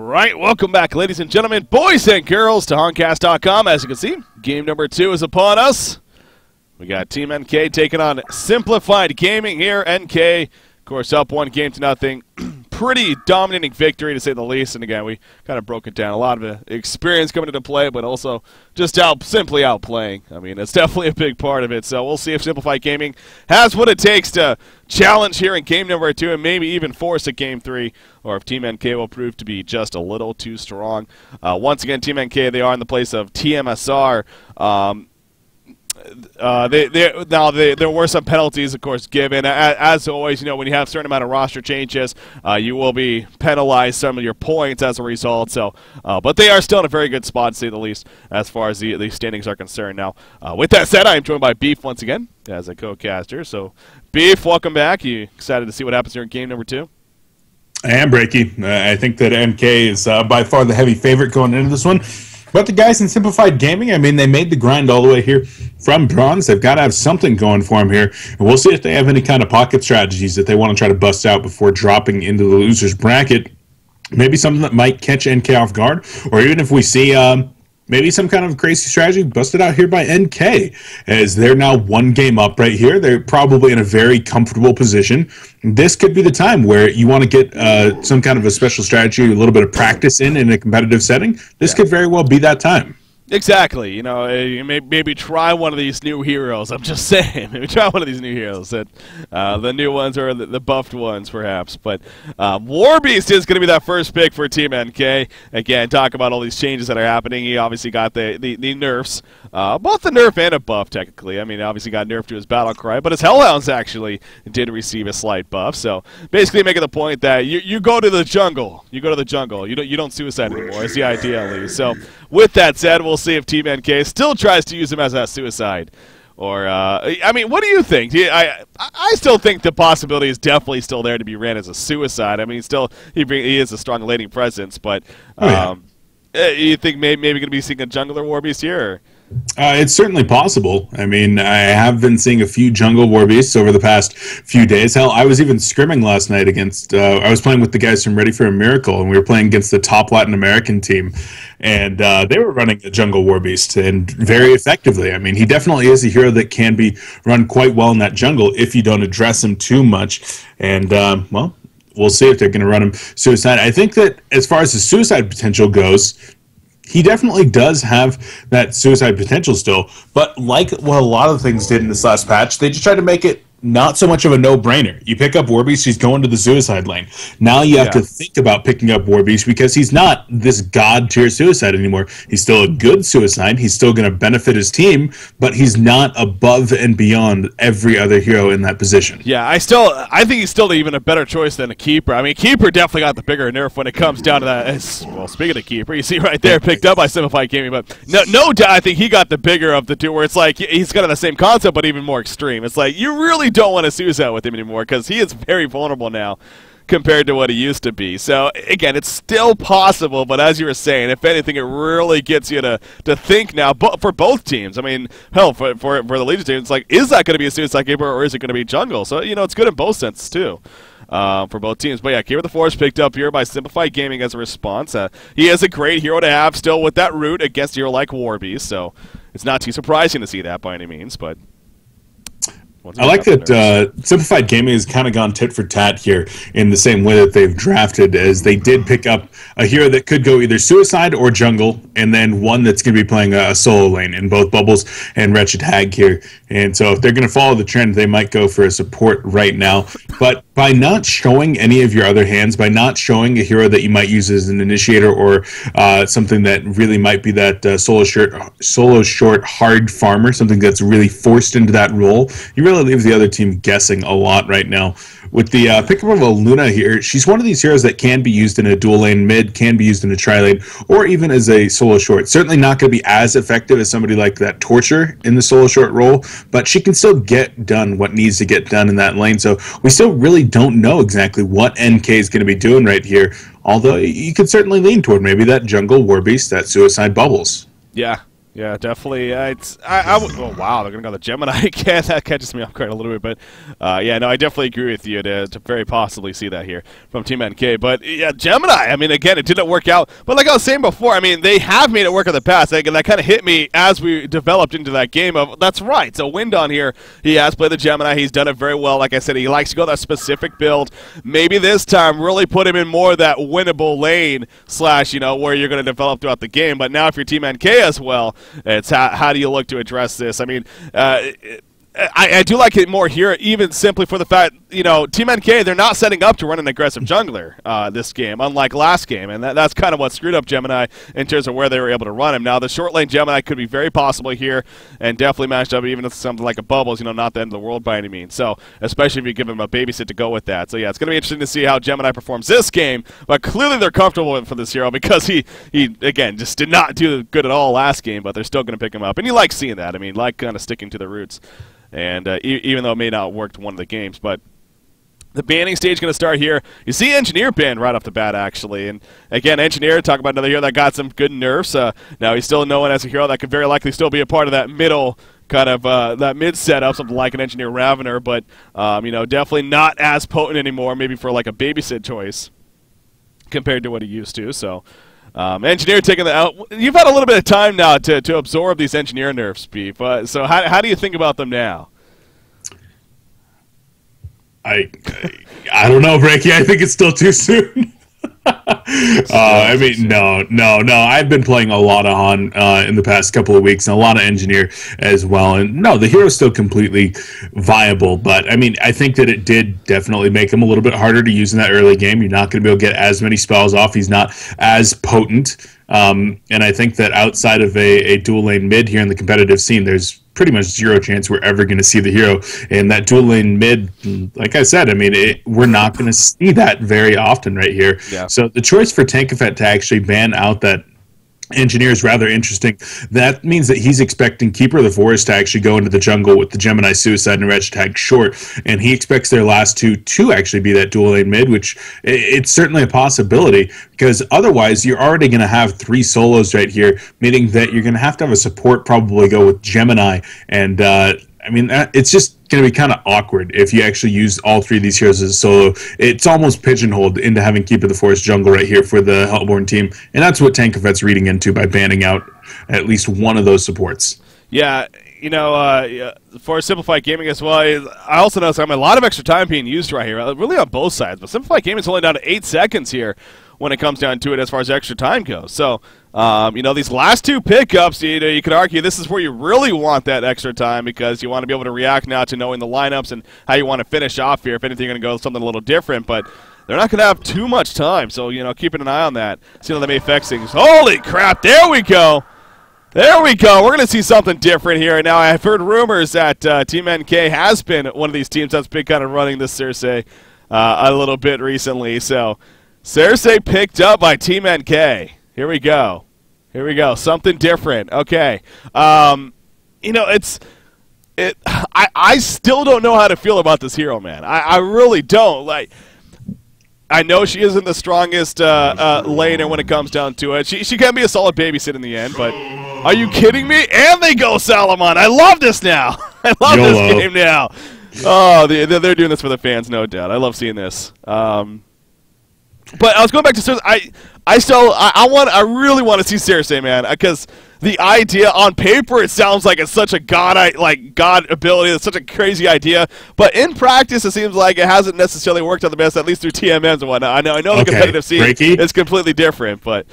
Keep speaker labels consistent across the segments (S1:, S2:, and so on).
S1: right, welcome back, ladies and gentlemen, boys and girls, to HoNcast.com. As you can see, game number 2 is upon us. We got Team NK taking on Simplified Gaming here. NK, of course, up 1-0. Pretty dominating victory, to say the least. And again, we kind of broke it down. A lot of experience coming into play, but also just simply outplaying. I mean, it's definitely a big part of it. So we'll see if Simplified Gaming has what it takes to challenge here in game number 2 and maybe even force a game 3, or if Team NK will prove to be just a little too strong. Once again, Team NK, they are in the place of TMSR. There were some penalties, of course, given. As always, you know, when you have a certain amount of roster changes, you will be penalized some of your points as a result. So, but they are still in a very good spot, to say the least, as far as the standings are concerned. Now, with that said, I am joined by Beef once again as a co-caster. So, Beef, welcome back. You excited to see what happens here in game number 2?
S2: I am, Breaky. I think that NK is by far the heavy favorite going into this one. But the guys in Simplified Gaming, I mean, they made the grind all the way here from bronze. They've got to have something going for them here. And we'll see if they have any kind of pocket strategies that they want to try to bust out before dropping into the loser's bracket. Maybe something that might catch NK off guard. Or even if we see maybe some kind of crazy strategy busted out here by NK, as they're now 1 game up right here. They're probably in a very comfortable position. This could be the time where you want to get some kind of a special strategy, a little bit of practice in a competitive setting. This could very well be that time.
S1: Exactly. You know, you maybe try one of these new heroes. I'm just saying. Maybe try one of these new heroes. That the new ones or the buffed ones, perhaps. But Warbeast is going to be that first pick for Team NK. Again, talk about all these changes that are happening. He obviously got the nerfs. Both the nerf and a buff, technically. I mean, obviously got nerfed to his battle cry, but his Hellhounds actually did receive a slight buff. So basically making the point that you go to the jungle. You go to the jungle. You don't suicide anymore. It's the idea, at least. So with that said, we'll see if Team NK still tries to use him as a suicide. Or, I mean, what do you think? I still think the possibility is definitely still there to be ran as a suicide. I mean, still, he is a strong laning presence, but you think maybe going to be seeing a jungler Warbeast here? Or?
S2: It's certainly possible. I mean, I have been seeing a few jungle Warbeasts over the past few days. Hell, I was even scrimming last night against, I was playing with the guys from Ready for a Miracle, and we were playing against the top Latin American team, and they were running a jungle Warbeast, and very effectively. I mean, he definitely is a hero that can be run quite well in that jungle if you don't address him too much, and, well, we'll see if they're going to run him suicide. I think that as far as the suicide potential goes, he definitely does have that suicide potential still, but like what a lot of things did in this last patch, they just tried to make it not so much of a no-brainer. You pick up Warbeast, he's going to the suicide lane. Now you have to think about picking up Warbeast because he's not this god-tier suicide anymore. He's still a good suicide. He's still going to benefit his team, but he's not above and beyond every other hero in that position.
S1: Yeah, I think he's still even a better choice than a Keeper. I mean, Keeper definitely got the bigger nerf when it comes down to that. Well, speaking of Keeper, you see right there, picked up by Simplified Gaming, but no doubt I think he got the bigger of the two, where it's like he's kind of the same concept, but even more extreme. It's like you really don't want to suicide with him anymore because he is very vulnerable now compared to what he used to be. So again, it's still possible, but as you were saying, if anything, it really gets you to think now. But for both teams, I mean, hell, for the Legion team, it's like, is that going to be a suicide Keeper or is it going to be jungle? So you know, it's good in both senses too. For both teams. But yeah, Keeper the Force picked up here by Simplified Gaming as a response. He is a great hero to have still with that root against a hero like Warbeast, so it's not too surprising to see that by any means, but
S2: I like that Simplified Gaming has kind of gone tit for tat here in the same way that they've drafted, as they did pick up a hero that could go either suicide or jungle, and then one that's going to be playing a solo lane in both Bubbles and Wretched Hag here. And so if they're going to follow the trend, they might go for a support right now. But by not showing any of your other hands, by not showing a hero that you might use as an initiator or something that really might be that solo short hard farmer, something that's really forced into that role, you really leaves the other team guessing a lot right now. With the pickup of a Luna here, she's one of these heroes that can be used in a dual lane mid, can be used in a tri-lane, or even as a solo short. Certainly not going to be as effective as somebody like that Torture in the solo short role, but she can still get done what needs to get done in that lane. So we still really don't know exactly what NK is going to be doing right here, although you could certainly lean toward maybe that jungle Warbeast, that suicide Bubbles.
S1: Yeah. Yeah, definitely. Oh, wow, they're going to go the Gemini again. That catches me off guard a little bit. But, yeah, no, I definitely agree with you to very possibly see that here from Team NK. But, yeah, Gemini, I mean, again, it didn't work out. But like I was saying before, I mean, they have made it work in the past. And that kind of hit me as we developed into that game of, that's right. So Wind on here, he has played the Gemini. He's done it very well. Like I said, he likes to go that specific build. Maybe this time really put him in more of that winnable lane / you know, where you're going to develop throughout the game. But now if you're Team NK as well, it's how do you look to address this? I mean, I do like it more here, even simply for the fact, you know, Team NK, they're not setting up to run an aggressive jungler this game, unlike last game, and that's kind of what screwed up Gemini in terms of where they were able to run him. Now, the short lane Gemini could be very possible here, and definitely matched up even with something like a Bubbles, you know, not the end of the world by any means. So, especially if you give him a babysit to go with that. So, yeah, it's going to be interesting to see how Gemini performs this game, but clearly they're comfortable with for this hero because he again, just did not do good at all last game, but they're still going to pick him up. And you like seeing that. I mean, like kind of sticking to the roots. And even though it may not have worked one of the games, but the banning stage going to start here. You see Engineer banned right off the bat, actually. And again, Engineer, talk about another hero that got some good nerfs. Now he's still known as a hero that could very likely still be a part of that middle kind of that mid setup, something like an Engineer Ravener, but you know, definitely not as potent anymore. Maybe for like a babysit choice compared to what he used to. So. Engineer taking the out. You've had a little bit of time now to absorb these Engineer nerfs, Beef. So how do you think about them now?
S2: I don't know, Breaky. I think it's still too soon. I mean, no. I've been playing a lot of HoN in the past couple of weeks, and a lot of Engineer as well. And no, the hero's still completely viable. But I mean, I think that it did definitely make him a little bit harder to use in that early game. You're not going to be able to get as many spells off. He's not as potent. And I think that outside of a dual lane mid here in the competitive scene, there's pretty much zero chance we're ever going to see the hero in that dual lane mid. Like I said, I mean, we're not going to see that very often right here. Yeah. So the choice for Tankafet to actually ban out that Engineer is rather interesting. That means that he's expecting Keeper of the Forest to actually go into the jungle with the Gemini Suicide and Wretched Tag short, and he expects their last two to actually be that dual lane mid, which it's certainly a possibility, because otherwise you're already going to have 3 solos right here, meaning that you're going to have a support probably go with Gemini, and I mean, it's just going to be kind of awkward if you actually use all 3 of these heroes as a solo. It's almost pigeonholed into having Keeper of the Forest jungle right here for the Hellborn team, and that's what Tankafet's reading into by banning out at least one of those supports. Yeah, you know, for Simplified Gaming as well, I also notice a lot of extra time being used right here, really on both sides, but Simplified Gaming is only down to 8 seconds here when it comes down to it as far as extra time goes. So, you know, these last 2 pickups, you could argue this is where you really want that extra time because you want to be able to react now to knowing the lineups and how you want to finish off here. If anything, you're going to go something a little different, but they're not going to have too much time. So, you know, keeping an eye on that. See how they may affect things. Holy crap, there we go. There we go. We're going to see something different here. Now, I've heard rumors that Team NK has been one of these teams that's been kind of running this Cersei a little bit recently. So, Cersei picked up by Team NK. Here we go. Here we go. Something different. Okay. You know, I still don't know how to feel about this hero, man. I really don't. Like, I know she isn't the strongest laner when it comes down to it. She can be a solid babysit in the end, but are you kidding me? And they go Salomon. I love this now. I love this game now. Oh, they're doing this for the fans, no doubt. I love seeing this. But I was going back to Cersei. I really want to see Cersei, man, because the idea on paper, it sounds like it's such a god ability. It's such a crazy idea, but in practice, it seems like it hasn't necessarily worked out the best, at least through TMMs and whatnot. I know the competitive scene is completely different, but.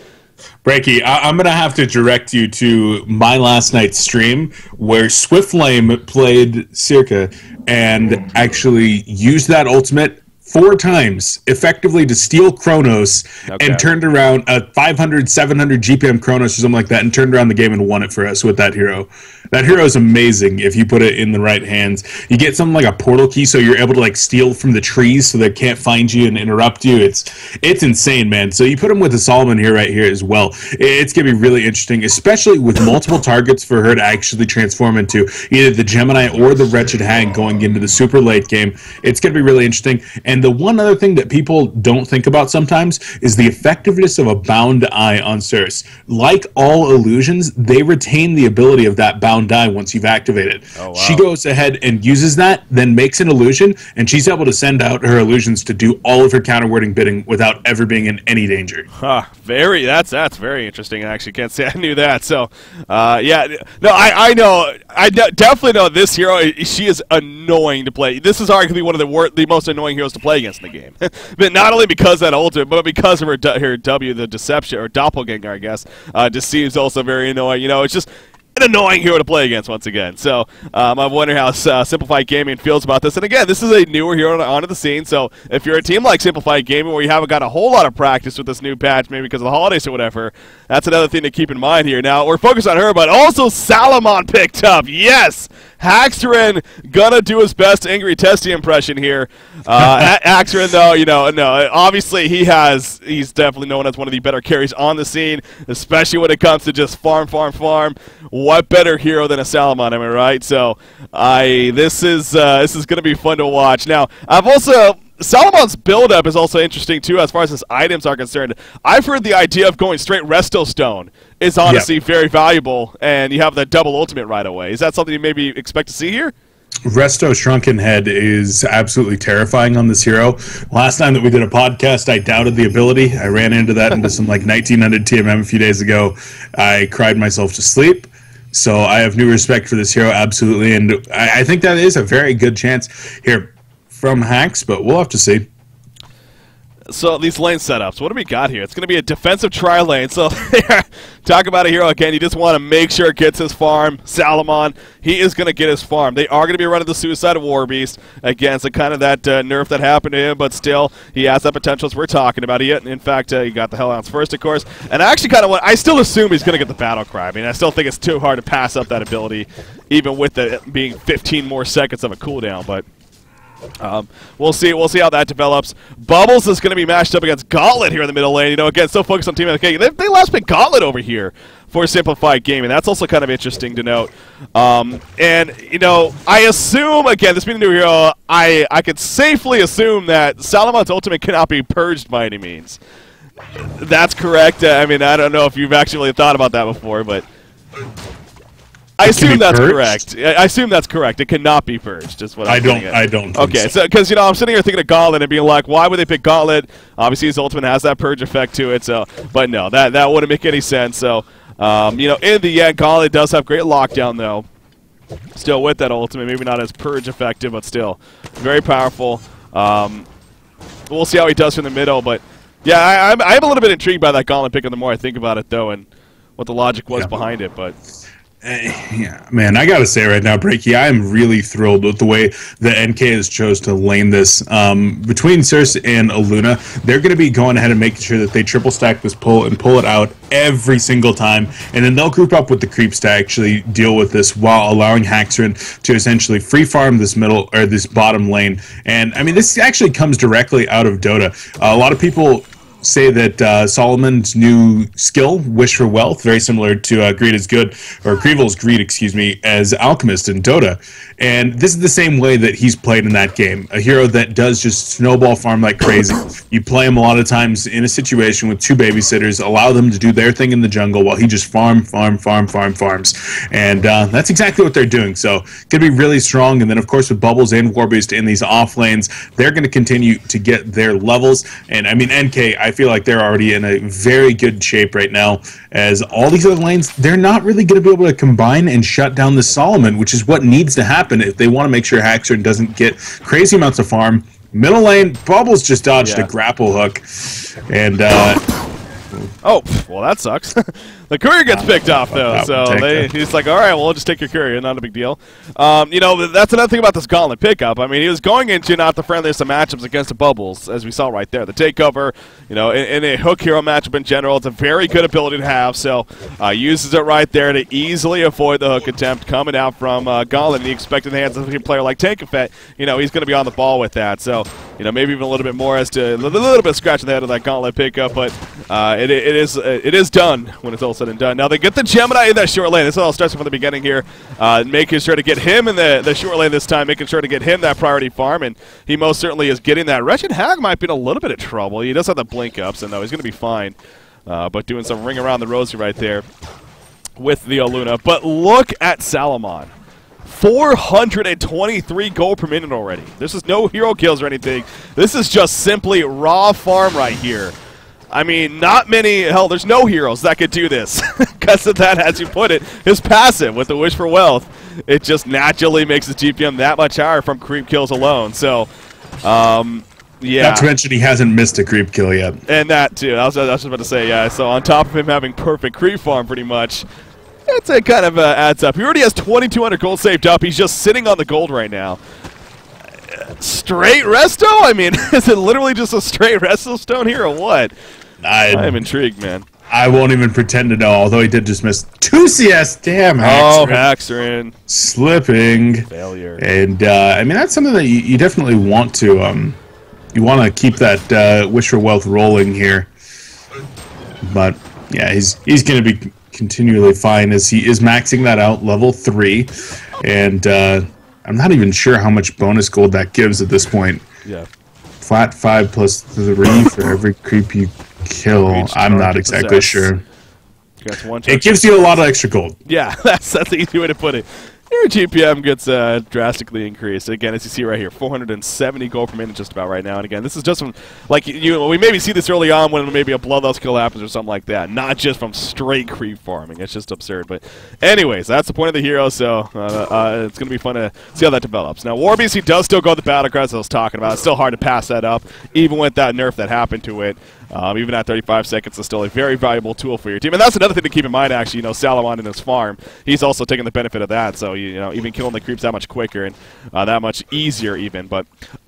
S2: Breaky, I'm going to have to direct you to my last night's stream where Swiftlame played Circa and actually used that ultimate 4 times effectively to steal Chronos and turned around a 500, 700 GPM Chronos or something like that and turned around the game and won it for us with that hero. That hero is amazing if you put it in the right hands. You get something like a portal key so you're able to like steal from the trees so they can't find you and interrupt you. It's insane, man. So you put him with the Solomon here right here as well. It's going to be really interesting, especially with multiple targets for her to actually transform into either the Gemini or the Wretched Hag going into the super late game. It's going to be really interesting. And And the one other thing that people don't think about sometimes is the effectiveness of a bound eye on Circe. Like all illusions, they retain the ability of that bound eye once you've activated.
S1: Oh, wow.
S2: She goes ahead and uses that, then makes an illusion, and she's able to send out her illusions to do all of her counterwording bidding without ever being in any danger.
S1: Huh, that's very interesting. I actually can't say I knew that. So, yeah, no, I know, definitely know this hero. She is annoying to play. This is arguably one of the most annoying heroes to play against in the game. But not only because of that ultimate, but because of her W, the deception or doppelganger, I guess. Deceive is also very annoying. You know, it's just an annoying hero to play against once again. So I'm wondering how Simplified Gaming feels about this. And again, this is a newer hero onto the scene. So if you're a team like Simplified Gaming where you haven't got a whole lot of practice with this new patch, maybe because of the holidays or whatever, that's another thing to keep in mind here. Now, we're focused on her, but also Salamon picked up. Yes! Haxrin gonna do his best angry testy impression here. Haxrin, though, no, obviously he's definitely known as one of the better carries on the scene, especially when it comes to just farm. What better hero than a Salamon, am I right? So, this is gonna be fun to watch. Now, Salamon's build-up is also interesting, too, as far as his items are concerned. I've heard the idea of going straight Resto Stone is honestly very valuable, and you have the double ultimate right away. Is that something you maybe expect to see here?
S2: Resto Shrunken Head is absolutely terrifying on this hero. Last time that we did a podcast, I doubted the ability. I ran into some 1900 TMM a few days ago. I cried myself to sleep. So I have new respect for this hero, absolutely, and I think that is a very good chance here from Hax, but we'll have to see.
S1: So these lane setups, what do we got here? It's going to be a defensive tri-lane. So talk about a hero again. You just want to make sure it gets his farm. Salamon, he is going to get his farm. They are going to be running the Suicide War Beast. Again, so kind of that nerf that happened to him, but still, he has that potential as we're talking about. In fact, he got the Hellhounds first, of course. And I actually I still assume he's going to get the Battle Cry. I mean, I still think it's too hard to pass up that ability, even with it being 15 more seconds of a cooldown, but we'll see how that develops. Bubbles is going to be matched up against Gauntlet here in the middle lane. Again, so focused on Team MK. They last picked Gauntlet over here for Simplified Gaming. That's also kind of interesting to note. And I assume, again, this being a new hero, I could safely assume that Salamon's ultimate cannot be purged by any means. That's correct. I mean, I don't know if you've actually thought about that before, but I assume that's correct. I assume that's correct. It cannot be purged. Is what I
S2: don't. Think
S1: okay, so because I'm sitting here thinking of Gauntlet and being like, why would they pick Gauntlet? Obviously, his ultimate has that purge effect to it. So, but no, that wouldn't make any sense. So, in the end, Gauntlet does have great lockdown though. Still with that ultimate, maybe not as purge effective, but still very powerful. We'll see how he does from the middle, but yeah, I'm a little bit intrigued by that Gauntlet pick. The more I think about it though, and what the logic was behind it, but.
S2: Yeah, man, I gotta say right now, Breaky, I am really thrilled with the way that NK has chose to lane this. Between Circe and Aluna, they're going to be going ahead and making sure that they triple stack this pull and pull it out every single time, and then they'll group up with the creeps to actually deal with this while allowing Haxrin to essentially free farm this middle or this bottom lane. And I mean, this actually comes directly out of Dota. A lot of people say that Solomon's new skill, Wish for Wealth, very similar to Greed is Good, or Greevil's Greed, excuse me, as Alchemist in Dota. And this is the same way that he's played in that game. A hero that does just snowball farm like crazy. You play him a lot of times in a situation with two babysitters, allow them to do their thing in the jungle while he just farms. And that's exactly what they're doing. So going to be really strong. And then, of course, with Bubbles and Warbeast in these off lanes, they're going to continue to get their levels. And, I mean, NK, I feel like they're already in a very good shape right now, as all these other lanes, they're not really going to be able to combine and shut down the Solomon, which is what needs to happen if they want to make sure Haxrin doesn't get crazy amounts of farm. Middle lane, Bubbles just dodged a grapple hook, and
S1: oh, well, that sucks. The courier gets picked off, though, so he's like, all right, well, we'll just take your courier, not a big deal. That's another thing about this Gauntlet pickup. I mean, he was going into not the friendliest of matchups against the Bubbles, as we saw right there. The takeover, in a hook hero matchup in general, it's a very good ability to have, so uses it right there to easily avoid the hook attempt coming out from Gauntlet, and he expected the hands of a player like Tankafet. He's going to be on the ball with that, so you know, maybe even a little bit more as to a little bit scratching the head of that gauntlet pickup, but it is done when it's all said and done. Now they get the Gemini in that short lane. This all starts from the beginning here, making sure to get him in the short lane this time, making sure to get him that priority farm, and he most certainly is getting that. Wretched Hag might be in a little bit of trouble. He does have the blink up, so no, he's going to be fine. But doing some ring around the rosy right there with the Luna. But look at Salamon. 423 gold per minute already. This is no hero kills or anything. This is just simply raw farm right here. I mean, not many, hell, there's no heroes that could do this. Because of that, as you put it, his passive with the Wish for Wealth, it just naturally makes his GPM that much higher from creep kills alone. So, yeah.
S2: Not to mention he hasn't missed a creep kill yet.
S1: And that, too. I was just about to say, yeah. So, on top of him having perfect creep farm pretty much, it kind of adds up. He already has 2,200 gold saved up. He's just sitting on the gold right now. Straight resto? I mean, is it literally just a straight resto stone here or what? I am intrigued, man.
S2: I won't even pretend to know, although he did just miss 2 CS. Damn, Haxerin.
S1: Oh, Haxerin.
S2: Slipping.
S1: Failure.
S2: And, I mean, that's something that you definitely want to, you want to keep that Wish for Wealth rolling here. But, yeah, he's going to be continually fine as he is maxing that out level 3, and I'm not even sure how much bonus gold that gives at this point.
S1: Yeah,
S2: flat 5 plus 3 for every creep you kill. I'm not exactly sure. It gives you a lot of extra gold.
S1: Yeah, that's the easy way to put it. Your GPM gets drastically increased. Again, as you see right here, 470 gold per minute just about right now. And again, this is just from, like, we maybe see this early on when maybe a bloodlust kill happens or something like that. Not just from straight creep farming. It's just absurd. But anyways, that's the point of the hero, so it's going to be fun to see how that develops. Now, Warbeast, he does still go with the Battlecry, as I was talking about. It's still hard to pass that up, even with that nerf that happened to it. Even at 35 seconds, it's still a very valuable tool for your team. And that's another thing to keep in mind, actually. You know, Salamon in his farm, he's also taking the benefit of that. So, you know, even killing the creeps that much quicker and that much easier even. But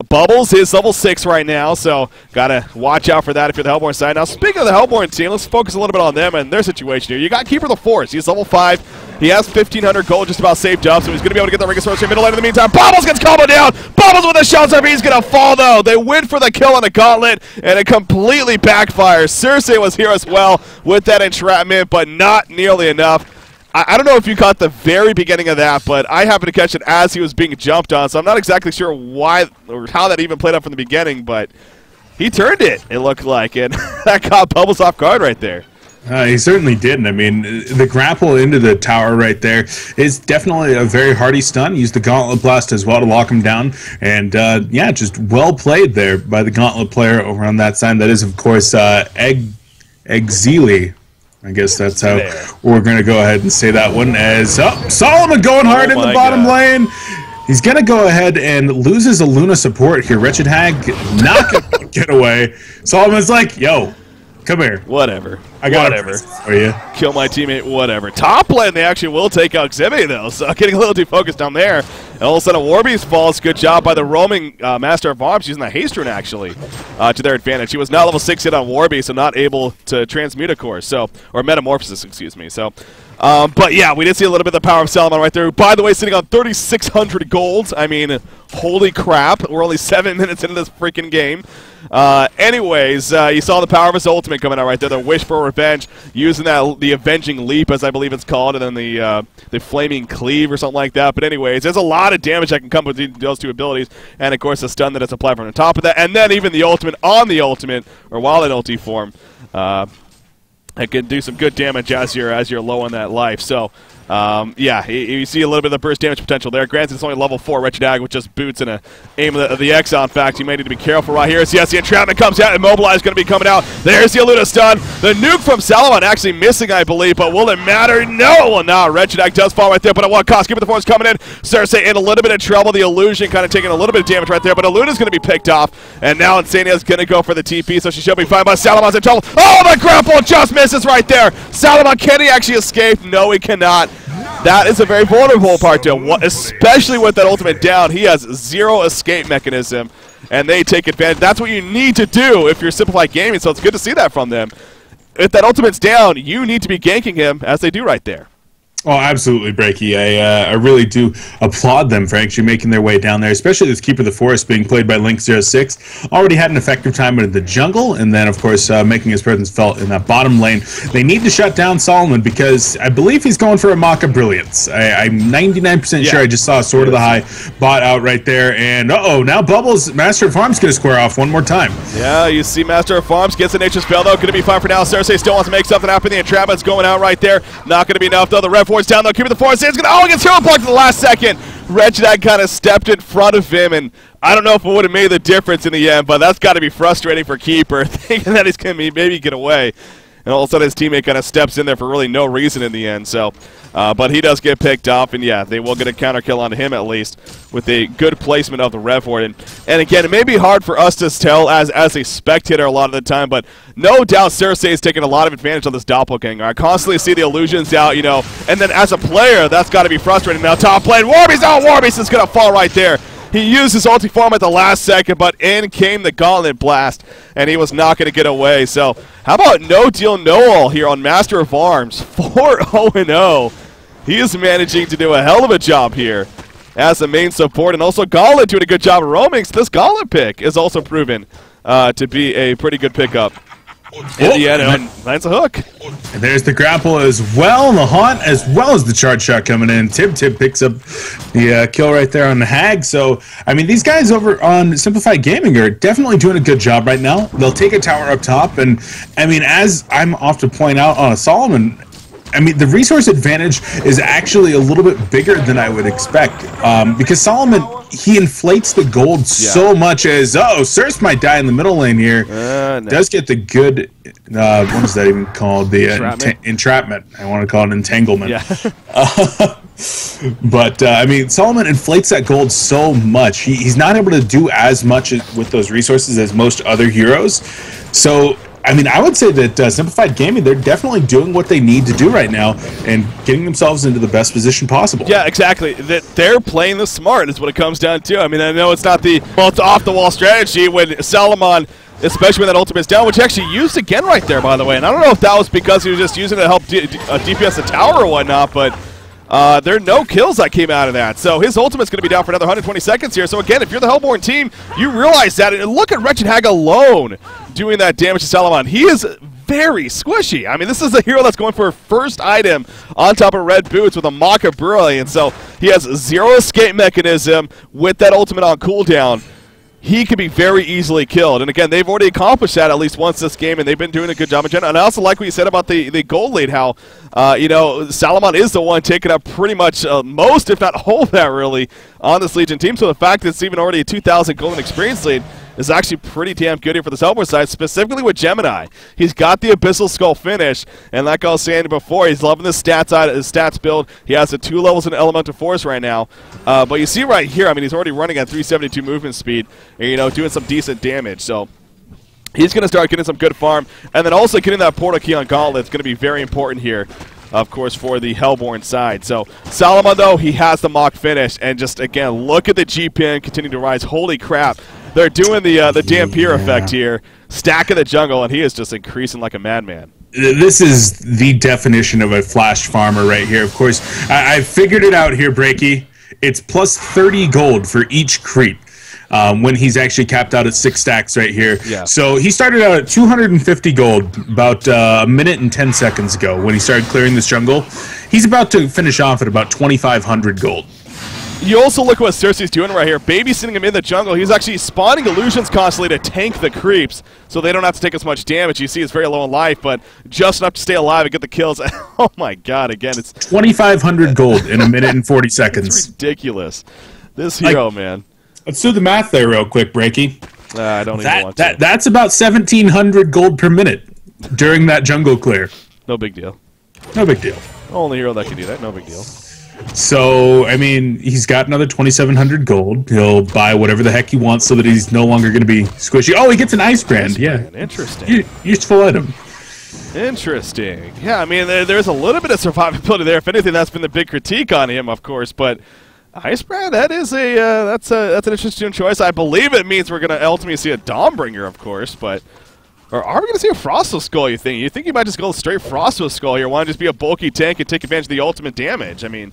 S1: Bubbles is level 6 right now, so got to watch out for that if you're the Hellborn side. Now, speaking of the Hellborn team, let's focus a little bit on them and their situation here. You got Keeper of the Forest. He's level 5. He has 1,500 gold just about saved up, so he's going to be able to get the Ring of Swords in middle lane in the meantime. Bubbles gets comboed down. Bubbles with a shot up. He's going to fall, though. They went for the kill on the gauntlet, and it completely backfires. Cersei was here as well with that entrapment, but not nearly enough. I don't know if you caught the very beginning of that, but I happened to catch it as he was being jumped on, so I'm not exactly sure why or how that even played out from the beginning, but he turned it, it looked like, and that caught Bubbles off guard right there.
S2: He certainly didn't. I mean, the grapple into the tower right there is definitely a very hardy stun. Used the Gauntlet Blast as well to lock him down. And, yeah, just well played there by the Gauntlet player over on that side. That is, of course, Exili. I guess that's how we're going to go ahead and say that one. As Solomon going hard in the bottom lane. He's going to go ahead and loses a Luna support here. Wretched Hag not going to get away. Solomon's like, yo. Come here.
S1: Whatever.
S2: I got whatever for you.
S1: Kill my teammate, whatever. Top lane, they actually will take out Xibby, though, so getting a little too focused down there. And all of a sudden, Warbeast falls. Good job by the roaming Master of Arms using the haste rune, actually, to their advantage. He was not level 6 yet on Warbeast, so not able to transmute, of course, so, or Metamorphosis, excuse me. So, but yeah, we did see a little bit of the power of Salamon right there, who, by the way, sitting on 3,600 gold. I mean, holy crap. We're only 7 minutes into this freaking game. Anyways, you saw the power of his ultimate coming out right there, the Wish for Revenge, using the Avenging Leap, as I believe it's called, and then the Flaming Cleave or something like that. But anyways, there's a lot of damage that can come with those two abilities, and of course the stun that is applied from the top of that, and then even the ultimate on the ultimate, or while in ulti form, it can do some good damage as you're low on that life. So, yeah, you see a little bit of the burst damage potential there. Granted, it's only level 4 Wretched Hag with just boots and a aim of the Exile. In fact, you may need to be careful right here. So, yes, the entrapment comes out. Immobilize going to be coming out. There's the Aluna stun. The nuke from Salamon actually missing, I believe, but will it matter? No! Well, no, Wretched Hag does fall right there, but at what cost? Keeper of the Force coming in. Cersei in a little bit of trouble. The illusion kind of taking a little bit of damage right there, but Aluna's going to be picked off, and now Insania's going to go for the TP, so she should be fine, but Salamon's in trouble. Oh, the grapple just misses right there. Salamon, can he actually escape? No, he cannot. That is a very vulnerable part to him, especially with that ultimate down. He has zero escape mechanism, and they take advantage. That's what you need to do if you're Simplified Gaming, so it's good to see that from them. If that ultimate's down, you need to be ganking him, as they do right there.
S2: Oh, absolutely, Breaky. I really do applaud them for actually making their way down there, especially this Keeper of the Forest being played by Link06. Already had an effective time in the jungle, and then, of course, making his presence felt in that bottom lane. They need to shut down Solomon because I believe he's going for a Mock of Brilliance. I'm 99% sure I just saw a Sword of the High bot out right there, and uh-oh, now Bubbles, Master of Farms, going to square off one more time.
S1: Yeah, you see Master of Farms gets the Nature's Spell, though. Going to be fine for now. Cersei still wants to make something happen. The entrapment's going out right there. Not going to be enough, though. The Red Force down, though. Keeper of the Forest is going to... Oh, he gets hero blocked at the last second. Reginald kind of stepped in front of him, and I don't know if it would have made the difference in the end, but that's got to be frustrating for Keeper, thinking that he's going to maybe get away. And all of a sudden his teammate kind of steps in there for really no reason in the end. So, but he does get picked off, and yeah, they will get a counter kill on him at least with a good placement of the Rev Horde. And again, it may be hard for us to tell as a spectator a lot of the time, but no doubt Cersei is taking a lot of advantage of this doppelganger. I constantly see the illusions out, you know, and then as a player, that's got to be frustrating. Now top lane, Warbeast, oh, Warbeast is going to fall right there. He used his ulti form at the last second, but in came the Gauntlet Blast, and he was not going to get away. So how about No Deal No All here on Master of Arms? 4-0-0. He is managing to do a hell of a job here as the main support, and also Gauntlet doing a good job of roaming. So this Gauntlet pick is also proven to be a pretty good pickup. In the end, lands a hook.
S2: And there's the grapple as well, the haunt, as well as the charge shot coming in. Tib picks up the kill right there on the Hag. So, I mean, these guys over on Simplified Gaming are definitely doing a good job right now. They'll take a tower up top, and, I mean, as I'm off to point out on a Solomon, I mean, the resource advantage is actually a little bit bigger than I would expect, because Solomon, he inflates the gold so much as, Circe might die in the middle lane here. No. Does get the good, what is that even called? The entrapment. I want to call it entanglement. Yeah. But, I mean, Solomon inflates that gold so much. He's not able to do as much with those resources as most other heroes. So, I mean, I would say that Simplified Gaming, they're definitely doing what they need to do right now and getting themselves into the best position possible.
S1: Yeah, exactly. They're playing the smart is what it comes down to. I mean, I know it's not the it's off-the-wall strategy when Solomon, especially when that ultimate's down, which he actually used again right there, by the way. And I don't know if that was because he was just using it to help DPS the tower or whatnot, but there are no kills that came out of that. So his ultimate's going to be down for another 120 seconds here. So again, if you're the Hellborn team, you realize that. And look at Wretched Hag alone doing that damage to Solomon. He is very squishy. I mean, this is a hero that's going for a first item on top of red boots with a Mock of Brilliance. So he has zero escape mechanism with that ultimate on cooldown. He can be very easily killed. And again, they've already accomplished that at least once this game, and they've been doing a good job in general. And I also like what you said about the gold lead, how, you know, Solomon is the one taking up pretty much most, if not all of that, really, on this Legion team. So the fact that it's even already a 2,000 golden experience lead is actually pretty damn good here for the Hellborn side, specifically with Gemini. He's got the Abyssal Skull finish, and like I was saying before, he's loving the stats build. He has the 2 levels in Elemental Force right now. But you see right here, I mean, he's already running at 372 movement speed, and, you know, doing some decent damage. So he's going to start getting some good farm, and then also getting that portal key on Gauntlet is going to be very important here, of course, for the Hellborn side. So Solomon, though, he has the mock finish, and just, again, look at the GPN continuing to rise. Holy crap. They're doing the Dampier effect here, stacking the jungle, and he is just increasing like a madman.
S2: This is the definition of a flash farmer right here. Of course, I figured it out here, Breaky. It's plus 30 gold for each creep. When he's actually capped out at 6 stacks right here. Yeah. So he started out at 250 gold about a minute and 10 seconds ago when he started clearing this jungle. He's about to finish off at about 2,500 gold.
S1: You also look what Cersei's doing right here, babysitting him in the jungle. He's actually spawning illusions constantly to tank the creeps so they don't have to take as much damage. You see it's very low in life, but just enough to stay alive and get the kills. Oh my god, again, it's
S2: 2,500 gold in a minute and 40 seconds.
S1: It's ridiculous. This hero, man.
S2: Let's do the math there real quick, Breaky.
S1: I don't even want to.
S2: That's about 1,700 gold per minute during that jungle clear.
S1: No big deal.
S2: No big deal.
S1: Only hero that can do that, no big deal.
S2: So, I mean, he's got another 2,700 gold. He'll buy whatever the heck he wants so that he's no longer going to be squishy. Oh, he gets an ice brand. Yeah.
S1: Interesting.
S2: Useful item.
S1: Interesting. Yeah, I mean, there's a little bit of survivability there. If anything, that's been the big critique on him, of course. But ice brand, that is that's an interesting choice. I believe it means we're going to ultimately see a Dawnbringer, of course. But Or are we going to see a Frosto Skull, you think? You think you might just go straight Frosto Skull here, want to just be a bulky tank and take advantage of the ultimate damage? I mean,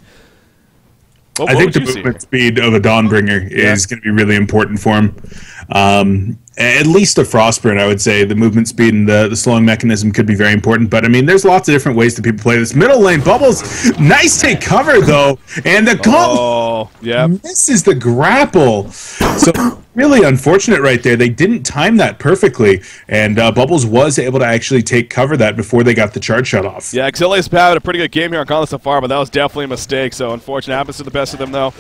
S2: I think the movement speed of a Dawnbringer is going to be really important for him. At least a Frostburn, I would say. The movement speed and the slowing mechanism could be very important. But, I mean, there's lots of different ways that people play this. Middle lane, Bubbles, nice take cover, though. And the misses the grapple. So, really unfortunate right there. They didn't time that perfectly. And Bubbles was able to actually take cover that before they got the charge shut off.
S1: Yeah, Xilius having a pretty good game here on Gauntlet so far, but that was definitely a mistake. So, unfortunate. Happens to the best of them, though.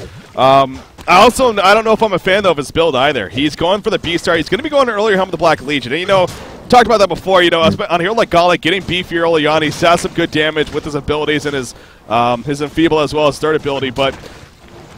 S1: I don't know if I'm a fan, though, of his build either. He's going for the B-Star. He's going to be going earlier helm with the Black Legion. And, you know, talked about that before. You know, on a hero like Gauntlet, getting beefier early on, he's had some good damage with his abilities and his Enfeeble as well as third ability. But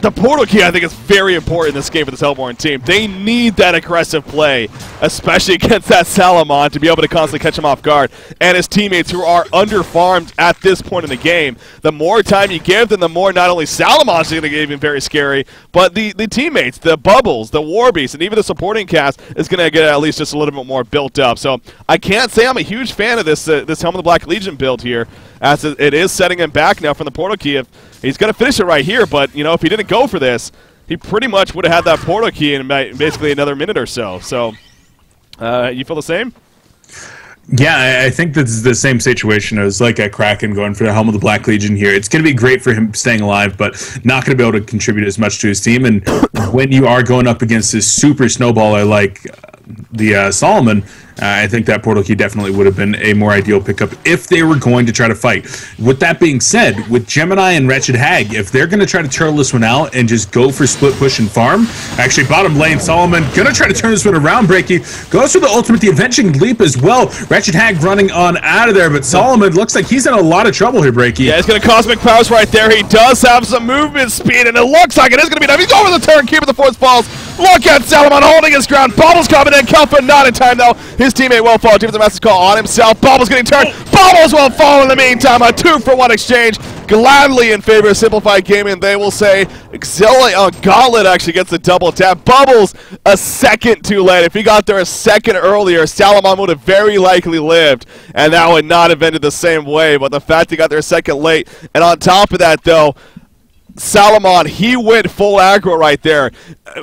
S1: the portal key, I think, is very important in this game for this Hellborn team. They need that aggressive play, especially against that Salamon, to be able to constantly catch him off guard. And his teammates who are under-farmed at this point in the game, the more time you give them, the more not only Salamon's going to get even very scary, but the teammates, the Bubbles, the Warbeast, and even the supporting cast is going to get at least just a little bit more built up. So I can't say I'm a huge fan of this this Helm of the Black Legion build here, as it is setting him back now from the portal key. He's going to finish it right here, but, you know, if he didn't go for this, he pretty much would have had that portal key in basically another minute or so. So, you feel the same?
S2: Yeah, I think this is the same situation as like a Kraken going for the Helm of the Black Legion here. It's going to be great for him staying alive, but not going to be able to contribute as much to his team. And when you are going up against this super snowballer like the Solomon, I think that portal key definitely would have been a more ideal pickup if they were going to try to fight. With that being said, with Gemini and Wretched Hag, if they're going to try to turtle this one out and just go for split push and farm, actually bottom lane, Solomon going to try to turn this one around. Breaky goes for the ultimate, the Avenging Leap as well. Wretched Hag running on out of there, but Solomon looks like he's in a lot of trouble here, Breaky.
S1: Yeah, he's going to Cosmic Powers right there. He does have some movement speed, and it looks like it is going to be enough. He's over the turn, keeping the force falls. Look at Salomon holding his ground. Bubbles coming in. Kelfa not in time, though. His teammate will fall. Gives a message call on himself. Bubbles getting turned. Bubbles will fall in the meantime. A 2-for-1 exchange. Gladly in favor of Simplified Gaming. They will say Gauntlet actually gets the double tap. Bubbles a second too late. If he got there a second earlier, Salomon would have very likely lived, and that would not have ended the same way. But the fact he got there a second late, and on top of that, though, Salomon, he went full aggro right there.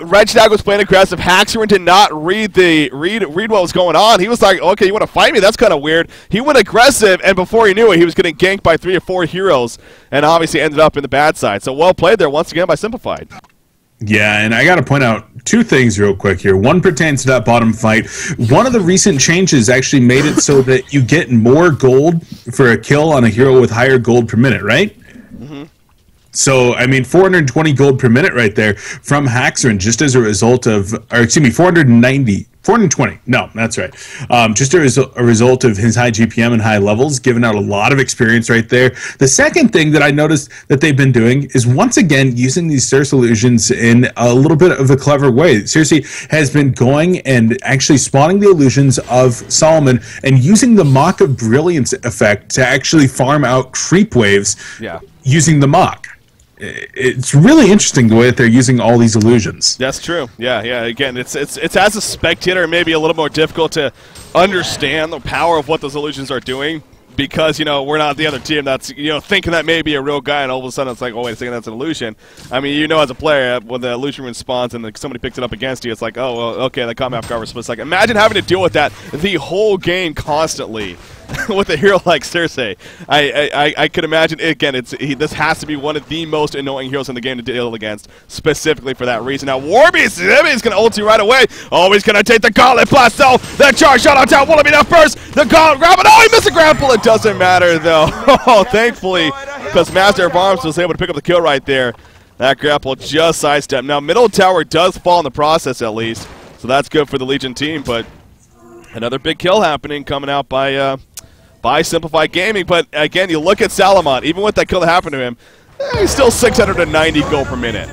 S1: Wretched Hag was playing aggressive. Haxerin did not read what was going on. He was like, okay, you want to fight me? That's kind of weird. He went aggressive, and before he knew it, he was getting ganked by 3 or 4 heroes, and obviously ended up in the bad side. So well played there once again by Simplified.
S2: Yeah, and I got to point out 2 things real quick here. One pertains to that bottom fight. One of the recent changes actually made it so that you get more gold for a kill on a hero with higher gold per minute, right? Mm-hmm. So, I mean, 420 gold per minute right there from Haxerin, just as a result of, or excuse me, 420. No, that's right. Just as a result of his high GPM and high levels, giving out a lot of experience right there. The second thing that I noticed that they've been doing is once again using these Circe illusions in a little bit of a clever way. Circe has been going and actually spawning the illusions of Solomon and using the Mock of Brilliance effect to actually farm out creep waves using the Mock. It's really interesting the way that they're using all these illusions.
S1: That's true. Yeah. Again, it's as a spectator maybe a little more difficult to understand the power of what those illusions are doing, because, you know, we're not the other team that's, you know, thinking that may be a real guy, and all of a sudden it's like, oh, wait a second, that's an illusion. I mean, you know, as a player, when the illusion responds and somebody picks it up against you, it's like, oh, well, okay, that caught me off guard for a split second. Imagine having to deal with that the whole game constantly. With a hero like Circe, I could imagine, again, this has to be one of the most annoying heroes in the game to deal against, specifically for that reason. Now, Warbeast is going to ult you right away. Oh, he's going to take the Gauntlet Blast, though. That charge shot on top will be enough first. The Gauntlet grab it. Oh, he missed a grapple. It doesn't matter, though. Oh, thankfully, because Master of Arms was able to pick up the kill right there. That grapple just sidestepped. Now, middle tower does fall in the process, at least, so that's good for the Legion team, but another big kill happening coming out by Simplified Gaming. But again, you look at Salomon, even with that kill that happened to him, he's still 690 gold per minute.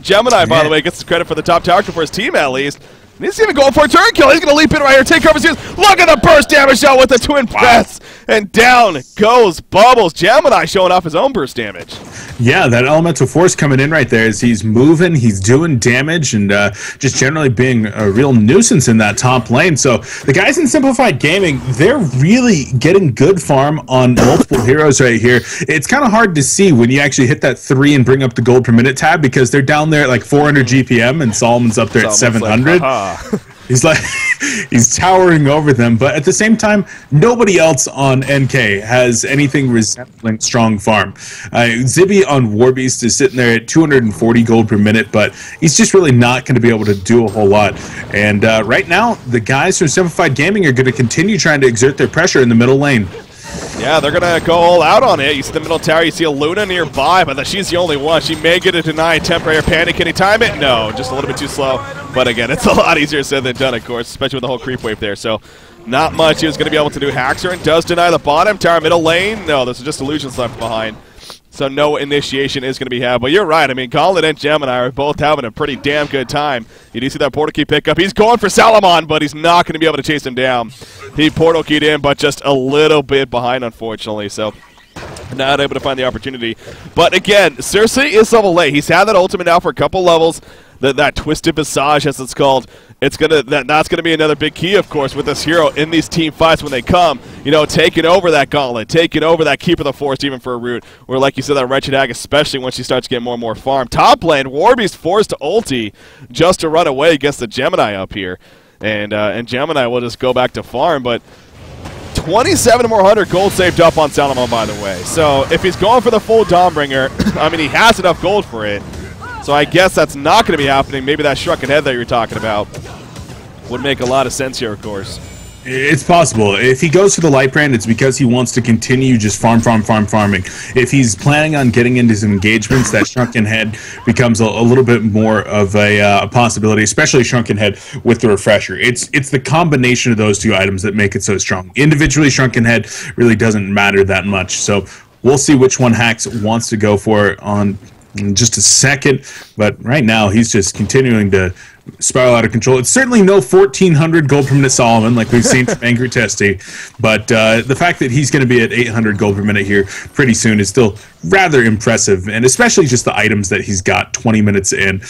S1: Gemini, by the way, gets credit for the top tower kill for his team, at least. And he's even going for a turn kill. He's going to leap in right here, take cover. Look at the burst damage shot with the twin press. And down goes Bubbles. Gemini showing off his own burst damage.
S2: Yeah, that elemental force coming in right there as he's moving, he's doing damage, and just generally being a real nuisance in that top lane. So the guys in Simplified Gaming, they're really getting good farm on multiple heroes right here. It's kind of hard to see when you actually hit that 3 and bring up the gold per minute tab, because they're down there at like 400 GPM and Solomon's up there at 700.
S1: Like,
S2: He's like, he's towering over them, but at the same time, nobody else on NK has anything resembling strong farm. Zibby on Warbeast is sitting there at 240 gold per minute, but he's just really not going to be able to do a whole lot. And right now, the guys from Simplified Gaming are going to continue trying to exert their pressure in the middle lane.
S1: Yeah, they're going to go all out on it. You see the middle tower, you see a Luna nearby, but she's the only one. She may get a denied temporary panic. Can he time it? No, just a little bit too slow. But again, it's a lot easier said than done, of course, especially with the whole creep wave there. So not much he was going to be able to do. Haxorn does deny the bottom tower, middle lane. No, there's just illusions left behind. So no initiation is going to be had. But you're right. I mean, Gauntlet and Gemini are both having a pretty damn good time. You do see that portal key pick up. He's going for Salomon, but he's not going to be able to chase him down. He portal keyed in, but just a little bit behind, unfortunately. So not able to find the opportunity. But again, Cersei is level 8. He's had that ultimate now for a couple levels. That twisted visage, as it's called, that's gonna be another big key, of course, with this hero in these team fights when they come. You know, taking over that gauntlet, taking over that keeper of the forest, even for a root. Or like you said, that wretched hag, especially when she starts to get more and more farm. Top lane, Warbeast forced to ulti just to run away against the Gemini up here, and Gemini will just go back to farm, but. 27 more 100 gold saved up on Salomon, by the way. So if he's going for the full Dawnbringer, I mean, he has enough gold for it. So I guess that's not going to be happening. Maybe that shrunken head that you were talking about would make a lot of sense here, of course.
S2: It's possible. If he goes for the light brand, it's because he wants to continue just farming. If he's planning on getting into some engagements, that Shrunken Head becomes a little bit more of a possibility, especially Shrunken Head with the Refresher. It's the combination of those two items that make it so strong. Individually, Shrunken Head really doesn't matter that much. So we'll see which one Hax wants to go for in just a second. But right now, he's just continuing to spiral out of control. It's certainly no 1,400 gold per minute Solomon like we've seen from Angry Testy, but the fact that he's going to be at 800 gold per minute here pretty soon is still rather impressive, and especially just the items that he's got 20 minutes in.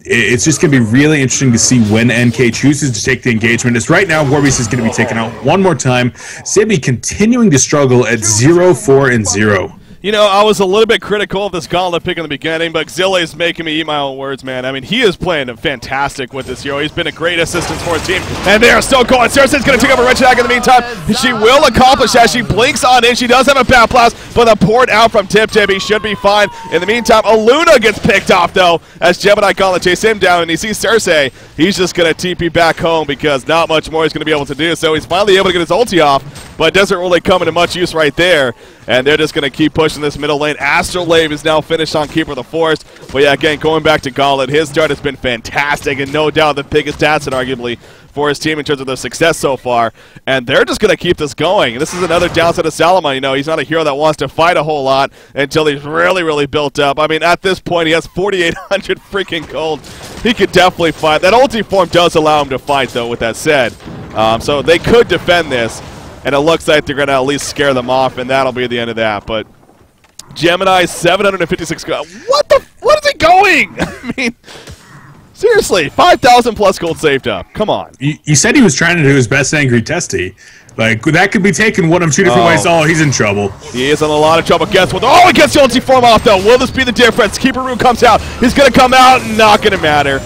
S2: It's just going to be really interesting to see when NK chooses to take the engagement. As right now, Warbeast is going to be taken out one more time. Sibby continuing to struggle at 0-4-0.
S1: You know, I was a little bit critical of this Gauntlet pick in the beginning, but Xilla is making me eat my own words, man. I mean, he is playing fantastic with this hero. He's been a great assistance for his team, and they are still going. Cersei's going to take over Wretched Hag in the meantime. She will accomplish that. She blinks on in. She does have a Bat Blast, but the port out from Tip. He should be fine. In the meantime, Aluna gets picked off, though, as Gemini Gauntlet chase him down, and he sees Cersei. He's just going to TP back home because not much more he's going to be able to do. So he's finally able to get his ulti off, but doesn't really come into much use right there. And they're just going to keep pushing this middle lane. Astrolabe is now finished on Keeper of the Forest. But yeah, again, going back to Gauntlet, his start has been fantastic and no doubt the biggest asset, arguably, for his team in terms of their success so far. And they're just going to keep this going. This is another downside of Salomon. You know, he's not a hero that wants to fight a whole lot until he's really, really built up. I mean, at this point, he has 4,800 freaking gold. He could definitely fight. That ulti form does allow him to fight, though, with that said. So they could defend this. And it looks like they're going to at least scare them off, and that'll be the end of that. But Gemini, 756 gold. What is it going? I mean, seriously, 5,000 plus gold saved up. Come on.
S2: You said he was trying to do his best Angry Testy. Like, that could be taken one of two different ways. Oh, he's in trouble.
S1: He is in a lot of trouble. Guess what? Oh, he gets the ulti form off, though. Will this be the difference? Keeper Root comes out. He's going to come out. Not going to matter.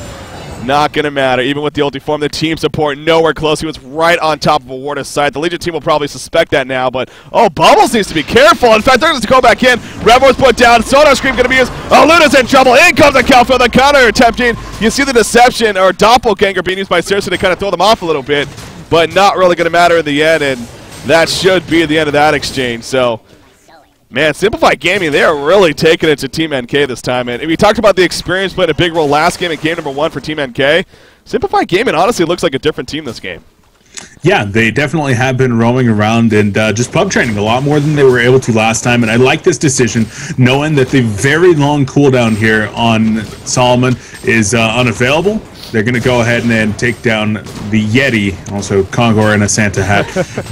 S1: Not going to matter. Even with the ulti form, the team support nowhere close. He was right on top of a Warder's side. The Legion team will probably suspect that now, but oh, Bubbles needs to be careful. In fact, they're going to go back in. Revor's put down. Sonar Scream going to be used. Oh, Luna's in trouble. In comes the Calfield. The counter attempting. You see the deception or doppelganger being used by Cersei to kind of throw them off a little bit, but not really going to matter in the end, and that should be the end of that exchange. So, man, Simplified Gaming, they are really taking it to Team NK this time. And we talked about the experience playing a big role last game in game number 1 for Team NK. Simplified Gaming honestly looks like a different team this game.
S2: Yeah, they definitely have been roaming around and just pub training a lot more than they were able to last time. And I like this decision, knowing that the very long cooldown here on Solomon is unavailable. They're going to go ahead and then take down the Yeti, also Kongor in a Santa hat,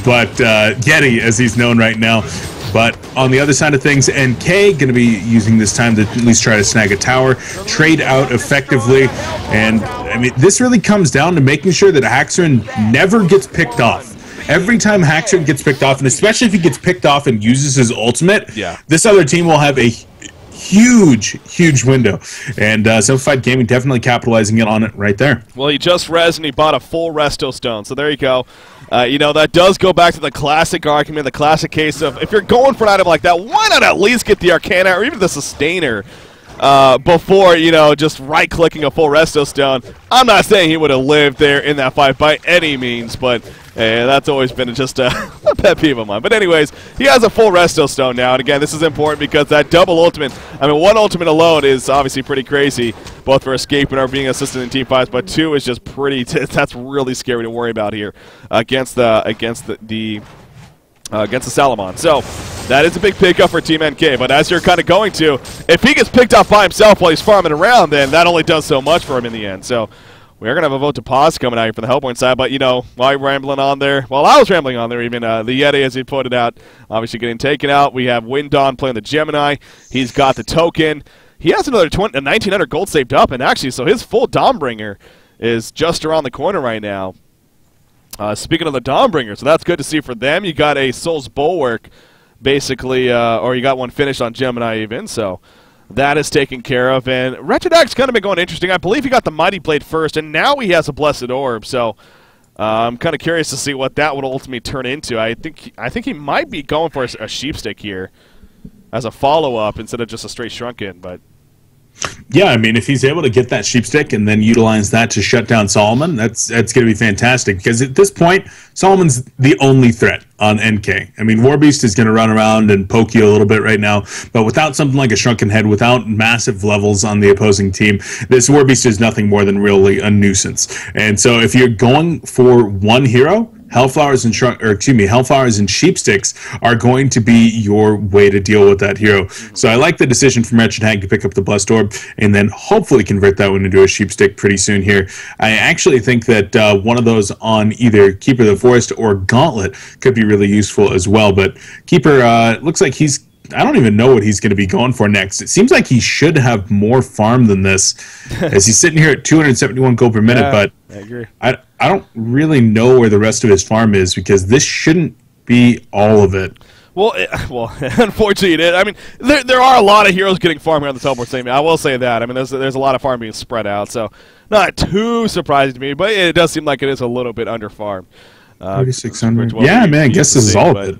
S2: but Yeti as he's known right now. But on the other side of things, NK going to be using this time to at least try to snag a tower, trade out effectively, and I mean this really comes down to making sure that Haxorn never gets picked off. Every time Haxorn gets picked off, and especially if he gets picked off and uses his ultimate, this other team will have a huge window, and Simplified Gaming definitely capitalizing on it right there.
S1: Well, he just res and he bought a full resto stone, so there you go. You know, that does go back to the classic argument, the classic case of if you're going for an item like that, why not at least get the Arcana or even the Sustainer before, you know, just right-clicking a full resto stone. I'm not saying he would have lived there in that fight by any means, but that's always been just a pet peeve of mine. But anyways, he has a full resto stone now, and again, this is important because that double ultimate, I mean, one ultimate alone is obviously pretty crazy, both for escaping or being assisted in team fights, but two is just pretty, that's really scary to worry about here against the Salamon. So that is a big pickup for Team NK, but as you're kind of going to, if he gets picked up by himself while he's farming around, then that only does so much for him in the end. So we're going to have a vote to pause coming out here for the Hellborn side, but, you know, while you're rambling on there, while I was rambling on there even, the Yeti, as he pointed out, obviously getting taken out. We have Windon playing the Gemini. He's got the token. He has another 1,900 gold saved up, and actually, so his full Dawnbringer is just around the corner right now. Speaking of the Dawnbringer, so that's good to see for them. You got a Soul's Bulwark, basically, or you got one finished on Gemini even, so that is taken care of. And Wretched Act's kind of been going interesting. I believe he got the Mighty Blade first, and now he has a Blessed Orb, so I'm kind of curious to see what that would ultimately turn into. I think he might be going for a Sheepstick here as a follow-up instead of just a straight Shrunken, but
S2: yeah, I mean, if he's able to get that Sheepstick and then utilize that to shut down Solomon, that's going to be fantastic, because at this point, Solomon's the only threat on NK. I mean, Warbeast is going to run around and poke you a little bit right now, but without something like a Shrunken Head, without massive levels on the opposing team, this Warbeast is nothing more than really a nuisance. And so if you're going for one hero, Hellflowers and Hellflowers and Sheepsticks are going to be your way to deal with that hero. So I like the decision from Wretched Hag to pick up the Blessed Orb and then hopefully convert that one into a Sheepstick pretty soon here. I actually think that one of those on either Keeper of the Forest or Gauntlet could be really useful as well. But Keeper looks like I don't even know what he's going to be going for next. It seems like he should have more farm than this, as he's sitting here at 271 gold per minute. But
S1: I agree.
S2: I don't really know where the rest of his farm is, because this shouldn't be all of it.
S1: Well, unfortunately, I mean, there are a lot of heroes getting farm here on the teleport stage. I will say that. I mean, there's a lot of farm being spread out, so not too surprising to me, but it does seem like it is a little bit under farmed.
S2: 3,600. Yeah, man, I guess this is all of it.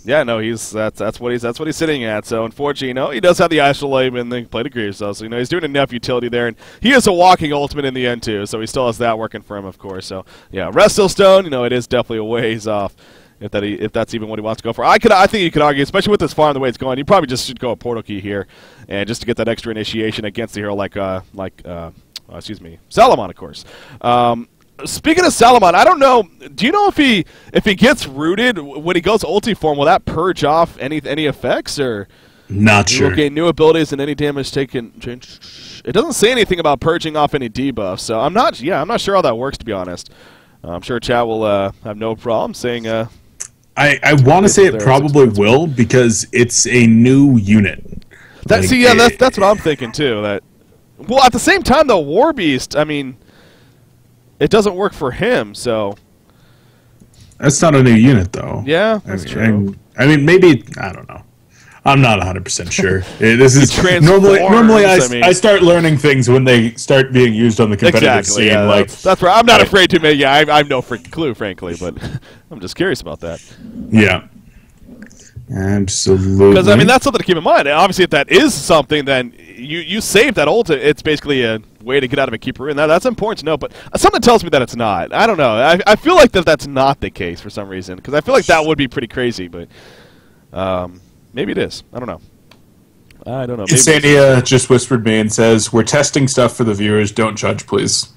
S1: Yeah, no, that's what he's sitting at. So unfortunately, you know, he does have the Isolate and the Plate of Greaves, so you know he's doing enough utility there, and he is a walking ultimate in the end too. So he still has that working for him, of course. So yeah, Resto Stone, you know, it is definitely a ways off. If that's even what he wants to go for. I think you could argue, especially with this farm the way it's going, you probably just should go a Portal Key here, and just to get that extra initiation against the hero like Salamon, of course. Speaking of Salamon, I don't know. Do you know if he gets rooted when he goes ulti form? Will that purge off any effects, or
S2: not sure?
S1: Okay, new abilities and any damage taken. It doesn't say anything about purging off any debuffs, so I'm not sure how that works, to be honest. I'm sure chat will have no problem saying.
S2: I want to say it probably will, because it's a new unit.
S1: That's what I'm thinking too. Well, at the same time though, Warbeast, I mean, it doesn't work for him, so.
S2: That's not a new unit, though.
S1: Yeah, that's true.
S2: I mean, maybe, I don't know. I'm not 100% sure. This is normally I start learning things when they start being used on the competitive scene.
S1: Yeah, like that's right. I'm not afraid to make. Yeah, I have no freaking clue, frankly, but I'm just curious about that.
S2: Yeah. Absolutely.
S1: Because, I mean, that's something to keep in mind. Obviously, if that is something, then you save that ult. It's basically a way to get out of a keeper in. That's important to know, but something tells me that it's not. I don't know. I feel like that's not the case for some reason, because I feel like that would be pretty crazy, but maybe it is. I don't know.
S2: Sandia just whispered me and says, "We're testing stuff for the viewers. Don't judge, please."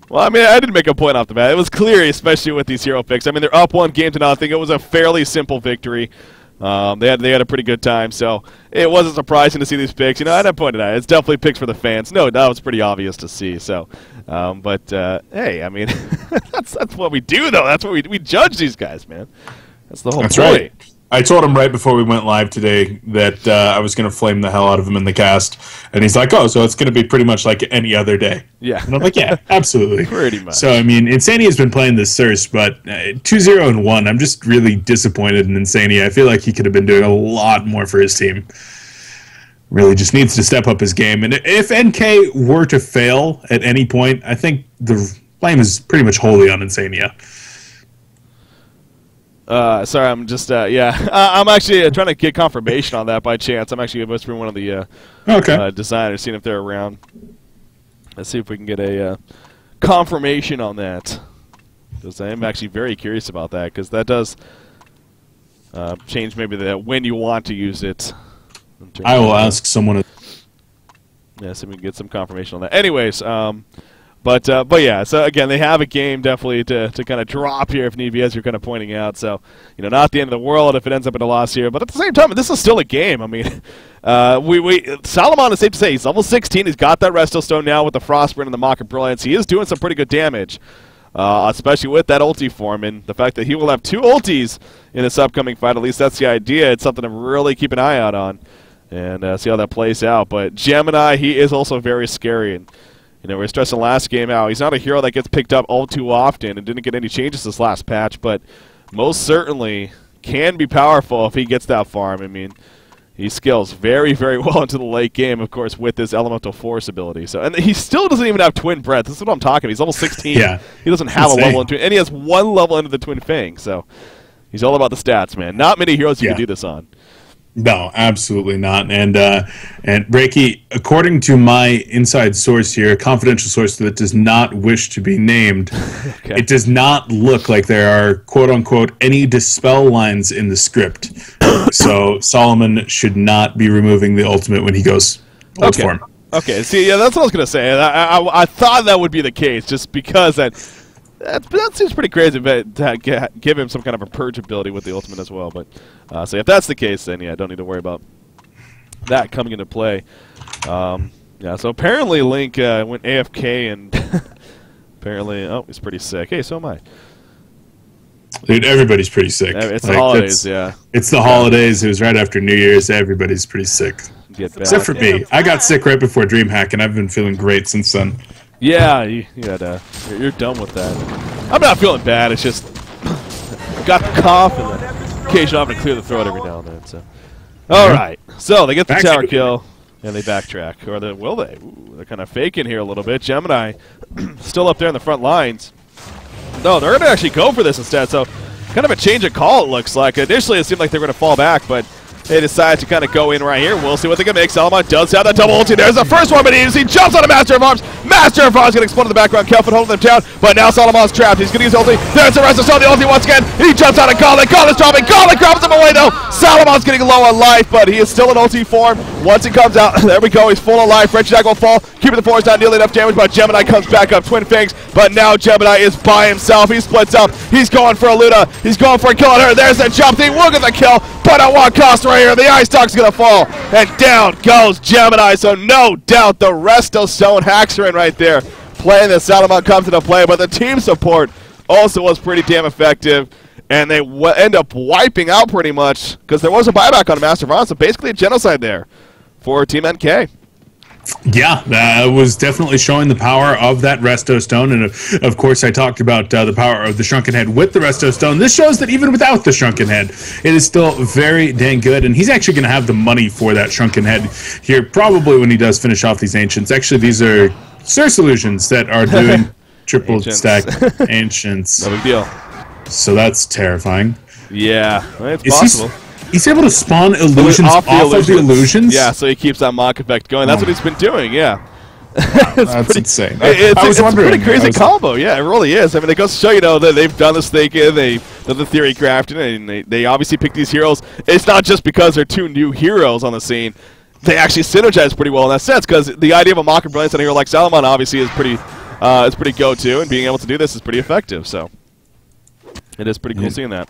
S1: Well, I mean, I didn't make a point off the bat. It was clear, especially with these hero picks. I mean, they're up 1 game to nothing. It was a fairly simple victory They had a pretty good time, so it wasn't surprising to see these picks. And I pointed out, it's definitely picks for the fans. No, that was pretty obvious to see. So, hey, I mean, that's what we do, though. That's what we judge these guys, man. That's the whole point.
S2: Right. I told him right before we went live today that I was going to flame the hell out of him in the cast, and he's like, "Oh, so it's going to be pretty much like any other day."
S1: Yeah,
S2: and I'm like, "Yeah, absolutely,
S1: pretty much."
S2: So I mean, Insania has been playing this Source, but 2-0-1. I'm just really disappointed in Insania. I feel like he could have been doing a lot more for his team. Really, just needs to step up his game. And if NK were to fail at any point, I think the blame is pretty much wholly on Insania.
S1: Sorry, I'm just, I'm actually trying to get confirmation on that by chance. I'm actually whispering one of the designers, seeing if they're around. Let's see if we can get a confirmation on that. Because I am actually very curious about that, because that does change maybe when you want to use it.
S2: I will ask someone.
S1: Yeah, so we can get some confirmation on that. Anyways, But yeah, so again, they have a game definitely to kind of drop here if need be, as you're kind of pointing out. So, not the end of the world if it ends up in a loss here. But at the same time, this is still a game. I mean, Salomon is safe to say he's level 16. He's got that Resto Stone now with the Frostburn and the Mock of Brilliance. He is doing some pretty good damage, especially with that ulti form. And the fact that he will have 2 ultis in this upcoming fight, at least that's the idea. It's something to really keep an eye out on and see how that plays out. But Gemini, he is also very scary. And we were stressing last game how he's not a hero that gets picked up all too often and didn't get any changes this last patch, but most certainly can be powerful if he gets that farm. I mean, he scales very, very well into the late game, of course, with his Elemental Force ability. So, and he still doesn't even have Twin Breath. This is what I'm talking about. He's level 16.
S2: Yeah.
S1: He doesn't have a level in Twin, and he has 1 level into the Twin Fang. So he's all about the stats, man. Not many heroes you can do this on.
S2: No, absolutely not. And Breaky, according to my inside source here, a confidential source that does not wish to be named, It does not look like there are, quote-unquote, any dispel lines in the script. So Solomon should not be removing the ultimate when he goes old form.
S1: Okay, see, yeah, that's what I was going to say. I thought that would be the case, just because that seems pretty crazy to give him some kind of a purge ability with the ultimate as well. But so if that's the case, then yeah, I don't need to worry about that coming into play. Yeah, so apparently Link went AFK and apparently, he's pretty sick. Hey, so am I.
S2: Dude, everybody's pretty sick.
S1: It's the holidays, yeah.
S2: It's the holidays. It was right after New Year's. Everybody's pretty sick. Except for me. I got sick right before DreamHack, and I've been feeling great since then.
S1: Yeah, you're done with that. I'm not feeling bad. It's just got the cough and then occasionally I'm having to clear the throat every now and then. So, all right. So they get the tower kill and they backtrack, or will they? Ooh, they're kind of faking here a little bit. Gemini still up there in the front lines. No, they're going to actually go for this instead. So, kind of a change of call. It looks like initially it seemed like they were going to fall back, but they decide to kind of go in right here. We'll see what they can make. Salomon does have that double ulti. There's the first one, but he jumps on a Master of Arms. Master of Arms going to explode in the background. Kelvin holding them down, but now Salomon's trapped. He's going to use ulti. There's the rest of the ulti once again. He jumps out of Gauntlet. Gauntlet's dropping. Gauntlet grabs him away, though. Salomon's getting low on life, but he is still in ulti form. Once he comes out, there we go. He's full of life. Red Jack will fall. Keeping the force not nearly enough damage, but Gemini comes back up. Twin Fangs, but now Gemini is by himself. He splits up. He's going for a Luna. He's going for a kill on her. There's the jump. He will get the kill, but at what cost right here? The Ice Dog's going to fall, and down goes Gemini. So no doubt the Resto Stone hacks are in right there. Playing the Salomon comes into play, but the team support also was pretty damn effective, and they end up wiping out pretty much because there was a buyback on Master of Arms, so basically a genocide there for Team NK.
S2: Yeah, that was definitely showing the power of that Resto Stone, and of course I talked about the power of the Shrunken Head with the Resto Stone. This shows that even without the Shrunken Head, it is still very dang good, and he's actually going to have the money for that Shrunken Head here, probably when he does finish off these Ancients. Actually, these are Source Illusions that are doing triple stack Ancients.
S1: No big deal.
S2: So that's terrifying.
S1: Yeah, it's possible.
S2: He's able to spawn illusions off of the illusions?
S1: Yeah, so he keeps that mock effect going. That's what he's been doing, yeah.
S2: That's insane.
S1: It's a pretty crazy combo, yeah, it really is. I mean, it goes to show, that they've done this thinking, they've done the theory crafting, and they obviously pick these heroes. It's not just because they're 2 new heroes on the scene. They actually synergize pretty well in that sense, because the idea of a Mock of Brilliance on a hero like Salomon obviously is pretty go-to, and being able to do this is pretty effective, so it is pretty cool seeing that.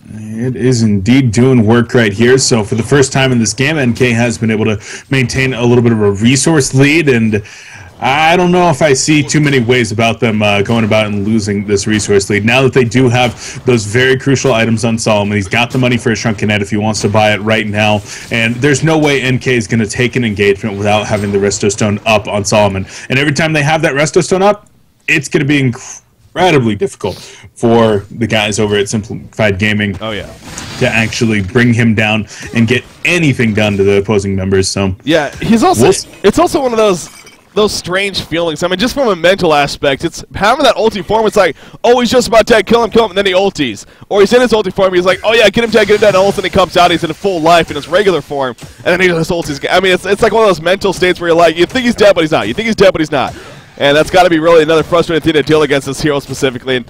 S2: It is indeed doing work right here. So for the first time in this game, NK has been able to maintain a little bit of a resource lead, and I don't know if I see too many ways about them going about and losing this resource lead. Now that they do have those very crucial items on Solomon, he's got the money for a Shrunken Head if he wants to buy it right now, and there's no way NK is going to take an engagement without having the Resto Stone up on Solomon. And every time they have that Resto Stone up, it's going to be incredibly difficult for the guys over at Simplified Gaming to actually bring him down and get anything done to the opposing members. So
S1: yeah, he's also it's also one of those strange feelings. I mean, just from a mental aspect, it's having that ulti form. It's like, oh, he's just about to kill him, and then he ultis. Or he's in his ulti form, he's like, oh yeah, get him dead, and all of a sudden he comes out, he's in full life in his regular form, and then he just ultis. I mean, it's like one of those mental states where you're like, you think he's dead, but he's not. You think he's dead, but he's not. And that's got to be really another frustrating thing to deal against this hero specifically. And,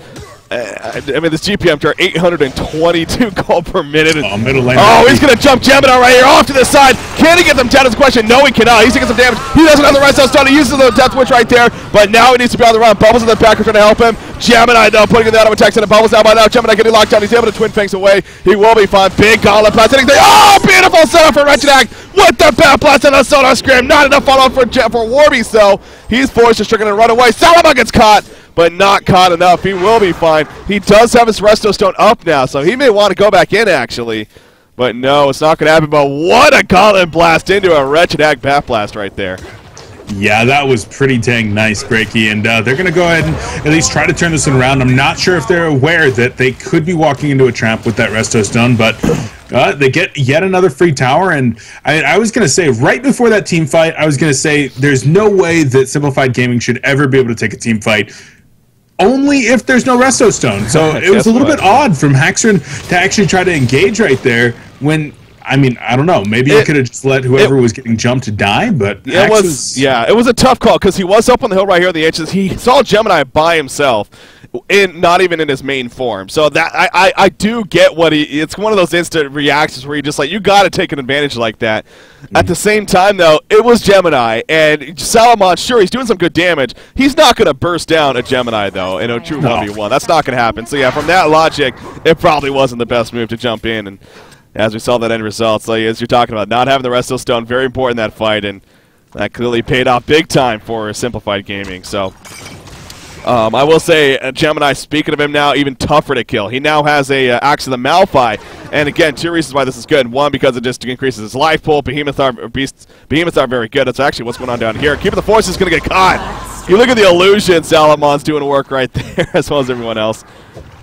S1: I mean, this GPM to 822 gold per minute.
S2: Middle lane.
S1: Oh, he's going to jump Gemini right here off to the side. Can he get them down is the question. No, he cannot. He's taking some damage. He doesn't have the rest of the stun. He uses the Death Wish right there, but now he needs to be on the run. Bubbles in the back are trying to help him. Gemini, though, putting in the auto attacks and the Bubbles out by now. Gemini getting locked down. He's able to Twin Fangs away. He will be fine. Big Gauntlet Blast. Oh, beautiful setup for Wretched Act with the Bat Blast and the Sonar Scream. Not enough follow-up for Warby, so he's forced to stricken and run away. Salamon gets caught, but not caught enough. He will be fine. He does have his Resto Stone up now, so he may want to go back in, actually. But no, it's not going to happen. But what a Gauntlet Blast into a Wretched Act Bat Blast right there.
S2: Yeah, that was pretty dang nice, Breaky, and they're going to go ahead and at least try to turn this around. I'm not sure if they're aware that they could be walking into a trap with that Resto Stone, but they get yet another free tower, and I was going to say, right before that team fight, I was going to say there's no way that Simplified Gaming should ever be able to take a team fight, only if there's no Resto Stone. So it was a little bit odd from Haxron to actually try to engage right there when... I mean, I don't know. Maybe he could have just let whoever was getting jumped to die, but
S1: it was a tough call because he was up on the hill right here on the edges. He saw Gemini by himself, not even in his main form. So that I do get what it's one of those instant reactions where you just like, you got to take an advantage like that. At the same time, though, it was Gemini, and Salamon, sure, he's doing some good damage. He's not going to burst down a Gemini, though, in a true 1v1. That's not going to happen. So yeah, from that logic, it probably wasn't the best move to jump in. And as we saw that end result, so as you're talking about, not having the Resto Stone, very important in that fight, and that clearly paid off big time for Simplified Gaming. So I will say, Gemini, speaking of him now, even tougher to kill. He now has a Axe of the Malphite, and again, two reasons why this is good. One, because it just increases his life pool. Behemoths are very good. That's actually what's going on down here. Keeper of the Force is going to get caught. You look at the illusion, Salamon's doing work right there, as well as everyone else.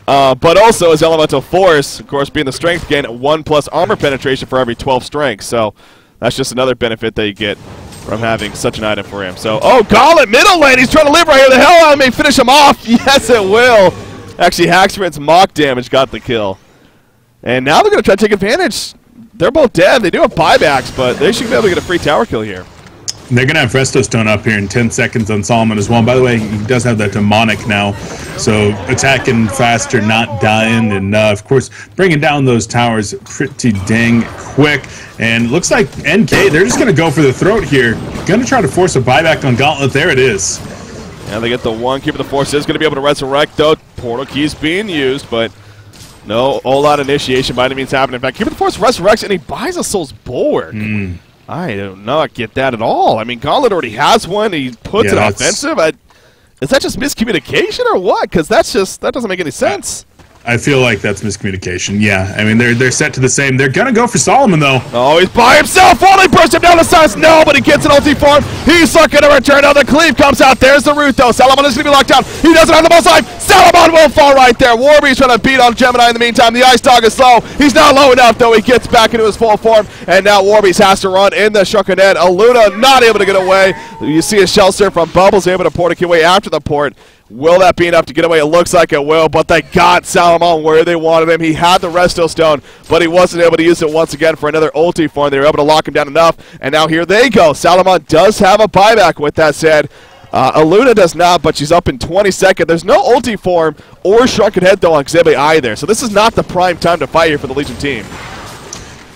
S1: But also his Elemental Force, of course, being the strength gain, 1+ armor penetration for every 12 strength. So that's just another benefit that you get from having such an item for him. So, oh, Gauntlet middle lane. He's trying to live right here. The hell out of me. Finish him off. Yes, it will. Actually, Haxman's mock damage got the kill. And now they're going to try to take advantage. They're both dead. They do have buybacks, but they should be able to get a free tower kill here.
S2: They're going to have Resto Stone up here in 10 seconds on Solomon as well. And by the way, he does have that demonic now. So attacking faster, not dying. And, of course, bringing down those towers pretty dang quick. And looks like NK, they're just going to go for the throat here. Going to try to force a buyback on Gauntlet. There it is.
S1: Yeah, they get the one. Keeper of the Force is going to be able to resurrect, though. Portal keys being used, but no whole lot of initiation by any means happening. In fact, Keeper of the Force resurrects, and he buys a Soul's Bulwark. I do not get that at all. I mean, Gauntlet already has one. He puts it offensive. Is that just miscommunication or what? Because that doesn't make any sense.
S2: I feel like that's miscommunication. Yeah, I mean, they're set to the same. They're going to go for Solomon, though.
S1: Oh, he's by himself. Will he burst him down the sides? No, but he gets an ulti form. He's looking to return. Now the cleave comes out. There's the root, though. Solomon is going to be locked down. He doesn't have the most life. Solomon will fall right there. Warby's trying to beat on Gemini in the meantime. The Ice Dog is slow. He's not low enough, though. He gets back into his full form, and now Warby's has to run in the Shrunken Head. Aluna not able to get away. You see a shell surf from Bubbles able to port away after the port. Will that be enough to get away? It looks like it will, but they got Salomon where they wanted him. He had the Resto Stone, but he wasn't able to use it once again for another ulti form. They were able to lock him down enough, and now here they go. Salomon does have a buyback with that said. Aluna does not, but she's up in 20 seconds. There's no ulti form or Shrunken Head, though, on Xebe either, so this is not the prime time to fight here for the Legion team.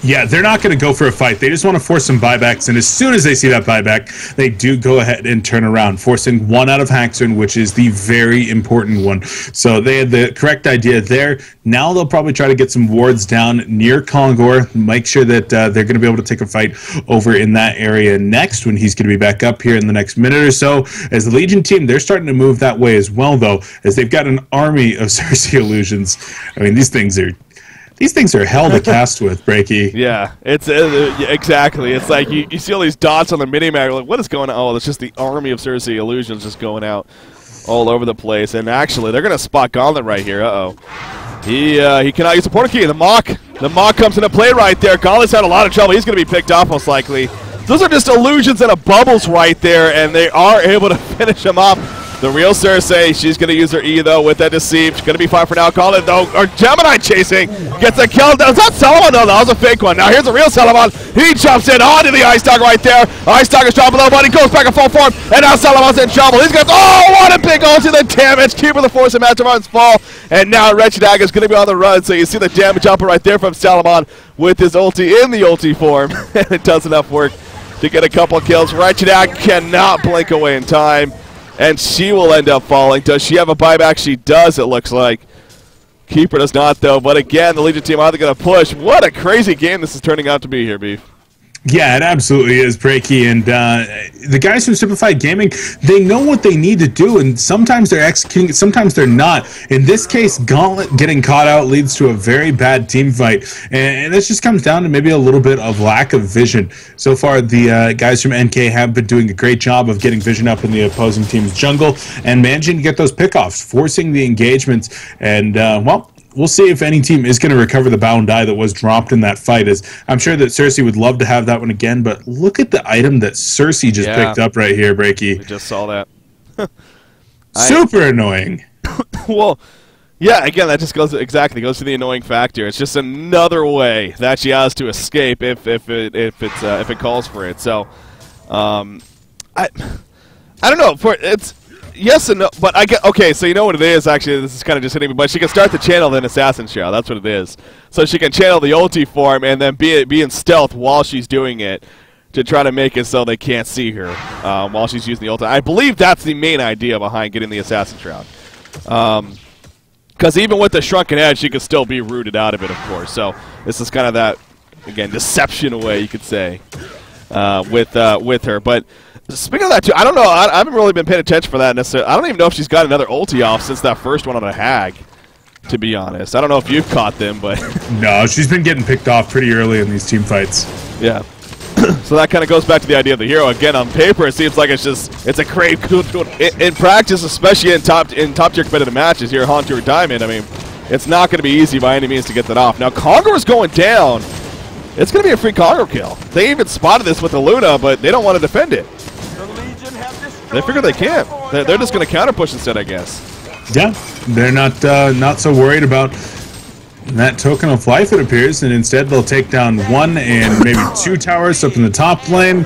S2: Yeah, they're not going to go for a fight. They just want to force some buybacks, and as soon as they see that buyback, they do go ahead and turn around, forcing one out of Haxorn, which is the very important one. So they had the correct idea there. Now they'll probably try to get some wards down near Kongor, make sure that they're going to be able to take a fight over in that area next when he's going to be back up here in the next minute or so. As the Legion team, they're starting to move that way as well, though, as they've got an army of Cersei illusions. I mean, these things are hell to cast with, Breaky.
S1: Yeah, it's exactly. It's like you see all these dots on the minimap. You're like, what is going on? Oh, it's just the army of Cersei illusions just going out all over the place. And actually, they're going to spot Gauntlet right here. Uh-oh. He cannot use the portal key. The mock comes into play right there. Gauntlet's had a lot of trouble. He's going to be picked off most likely. Those are just illusions and a bubbles right there, and they are able to finish him off. The real Cersei, she's going to use her E, though, with that Deceive. She's going to be fine for now. Gauntlet, though, or Gemini chasing. Gets a kill. Was that Salamon? No, that was a fake one. Now here's the real Salamon. He jumps in onto the Ice Dog right there. Ice Dog is dropping low, but he goes back in full form, and now Salamon's in trouble. He's got, oh, what a big ulti, the damage. Keeper of the Force and Mastermind's fall, and now Wretched Dagger is going to be on the run, so you see the damage jumper right there from Salamon with his ulti in the ulti form, and it does enough work to get a couple kills. Wretched Dagger cannot blink away in time, and she will end up falling. Does she have a buyback? She does, it looks like. Keeper does not, though. But again, the Legion team either going to push. What a crazy game this is turning out to be here, Beef.
S2: Yeah, it absolutely is, Breaky, and the guys from Simplified Gaming, they know what they need to do, and sometimes they're executing, sometimes they're not. In this case, Gauntlet getting caught out leads to a very bad team fight, and this just comes down to maybe a little bit of lack of vision. So far, the guys from NK have been doing a great job of getting vision up in the opposing team's jungle and managing to get those pickoffs, forcing the engagements, and, well, we'll see if any team is going to recover the bound die that was dropped in that fight. As I'm sure that Cersei would love to have that one again, but look at the item that Cersei just picked up right here, Breaky.
S1: I just saw that.
S2: Super annoying.
S1: Well, yeah, again, that just goes to the annoying factor. It's just another way that she has to escape if it calls for it. So, I don't know. Yes and no, but I get, okay, so you know what it is, actually, this is kind of just hitting me, but she can start the channel then Assassin Shroud, that's what it is. So she can channel the ulti form and then be in stealth while she's doing it to try to make it so they can't see her while she's using the ulti. I believe that's the main idea behind getting the Assassin Shroud. Because even with the Shrunken Edge, she could still be rooted out of it, of course. So this is kind of that, again, deception away, you could say, with her. But speaking of that, too, I don't know. I haven't really been paying attention for that necessarily. I don't even know if she's got another ulti off since that first one on a Hag, to be honest. I don't know if you've caught them, but...
S2: No, she's been getting picked off pretty early in these team fights.
S1: Yeah. So that kind of goes back to the idea of the hero. Again, on paper, it seems like it's a great... In practice, especially in top-tier competitive matches here, HoN or Diamond, I mean, it's not going to be easy by any means to get that off. Now, Kongor is going down. It's going to be a free Kongor kill. They even spotted this with the Luna, but they don't want to defend it. They figure they can't. They're just going to counter push instead, I guess.
S2: Yeah, they're not so worried about that token of life, it appears, and instead they'll take down one and maybe two towers up in the top lane.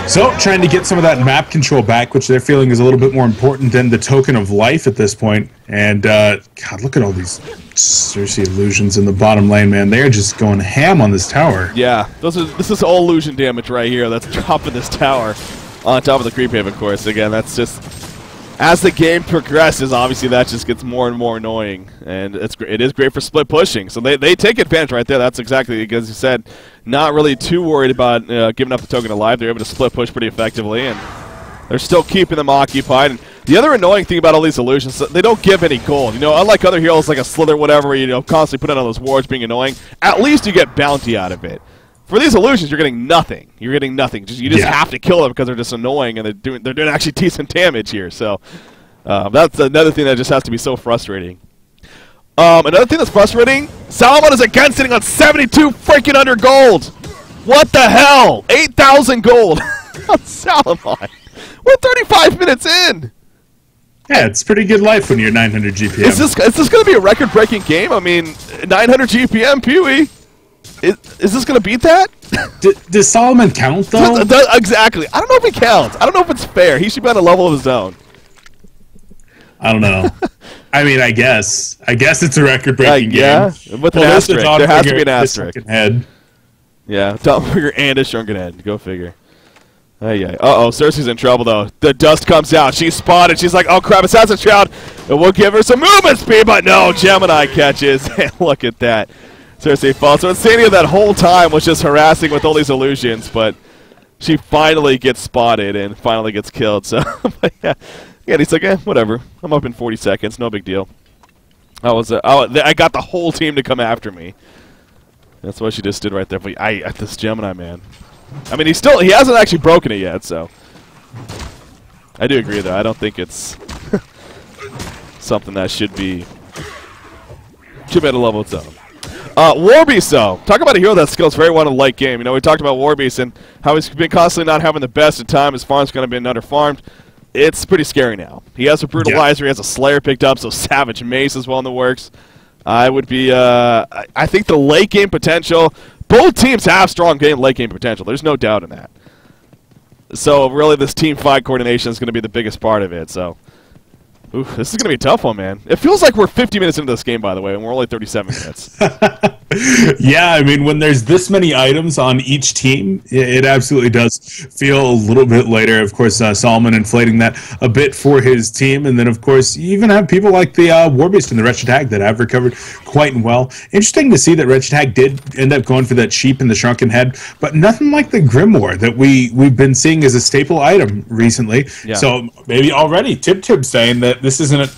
S2: So, trying to get some of that map control back, which they're feeling is a little bit more important than the token of life at this point. And, God, look at all these Cersei illusions in the bottom lane, man. They're just going ham on this tower.
S1: Yeah, this is all illusion damage right here that's dropping this tower on top of the creep wave, of course. Again, that's just... As the game progresses, obviously that just gets more and more annoying, and it is great for split pushing. So they take advantage right there. That's exactly, as you said, not really too worried about giving up the token alive. They're able to split push pretty effectively, and they're still keeping them occupied. And the other annoying thing about all these illusions, they don't give any gold. You know, unlike other heroes like a Slither, whatever, you know, constantly putting on those wards being annoying. At least you get bounty out of it. For these illusions, you're getting nothing. You're getting nothing. You just have to kill them because they're just annoying and they're doing actually decent damage here. So that's another thing that just has to be so frustrating. Another thing that's frustrating: Salamon is again sitting on 72 freaking under gold. What the hell? 8,000 gold on Salamon. We're 35 minutes in.
S2: Yeah, it's pretty good life when you're 900 GPM.
S1: Is this going to be a record-breaking game? I mean, 900 GPM, Pewee. Is this going to beat that?
S2: Does Solomon count, though?
S1: Exactly. I don't know if he counts. I don't know if it's fair. He should be on a level of his own.
S2: I don't know. I mean, I guess it's a record-breaking game.
S1: Yeah, with an asterisk. There has to be an asterisk.
S2: Head.
S1: Yeah, doppelganger and a shrunken head. Go figure. Uh-oh, Cersei's in trouble, though. The dust comes out. She's spotted. She's like, oh, crap, Assassin's Shroud. And we'll give her some movement speed, but no, Gemini catches. Look at that. Cersei falls. So Insania that whole time was just harassing with all these illusions, but she finally gets spotted and finally gets killed. So, yeah, he's like, whatever. I'm up in 40 seconds. No big deal. I got the whole team to come after me. That's what she just did right there. But this Gemini, man. I mean, he hasn't actually broken it yet, so. I do agree, though. I don't think it's something that should be at a level of its own. Warbeast, though. Talk about a hero that skills very well in the late game. You know, we talked about Warbeast and how he's been constantly not having the best of time. His farm's kind of been underfarmed. It's pretty scary now. He has a Brutalizer. He has a Slayer picked up, so Savage Mace as well in the works. I would be, I think the late game potential, both teams have strong late game potential. There's no doubt in that. So really this team fight coordination is going to be the biggest part of it. So this is going to be a tough one, man. It feels like we're 50 minutes into this game, by the way, and we're only 37 minutes.
S2: Yeah, I mean, when there's this many items on each team, it absolutely does feel a little bit later. Of course, Solomon inflating that a bit for his team. And then, of course, you even have people like the Warbeast and the Wretched Hag that have recovered quite well. Interesting to see that Wretched Hag did end up going for that sheep and the shrunken head, but nothing like the Grimoire that we've been seeing as a staple item recently. Yeah. So maybe already Tip saying that this isn't an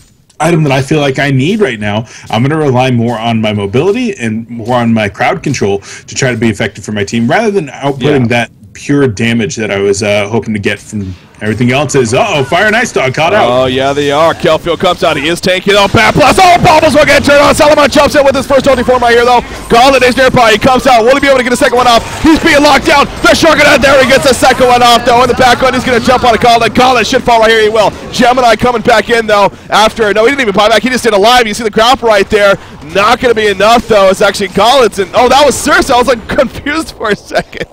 S2: item that I feel like I need right now. I'm going to rely more on my mobility and more on my crowd control to try to be effective for my team rather than outputting that pure damage that I was hoping to get from everything else. Fire and Ice Dog caught out.
S1: Oh, yeah, they are. Kelfield comes out. He is tanking on Bad Plus. Oh, Bobbles will get turned on. Salomon jumps in with his first ulti form right here, though. Gauntlet is nearby. He comes out. Will he be able to get a second one off? He's being locked down. The Shark out there. He gets a second one off, though. In the background, he's going to jump on a Gauntlet. Gauntlet should fall right here. He will. Gemini coming back in, though. No, he didn't even buy back. He just stayed alive. You see the graph right there. Not going to be enough, though. It's actually Gauntlets. And, that was Cersei. I was, like, confused for a second.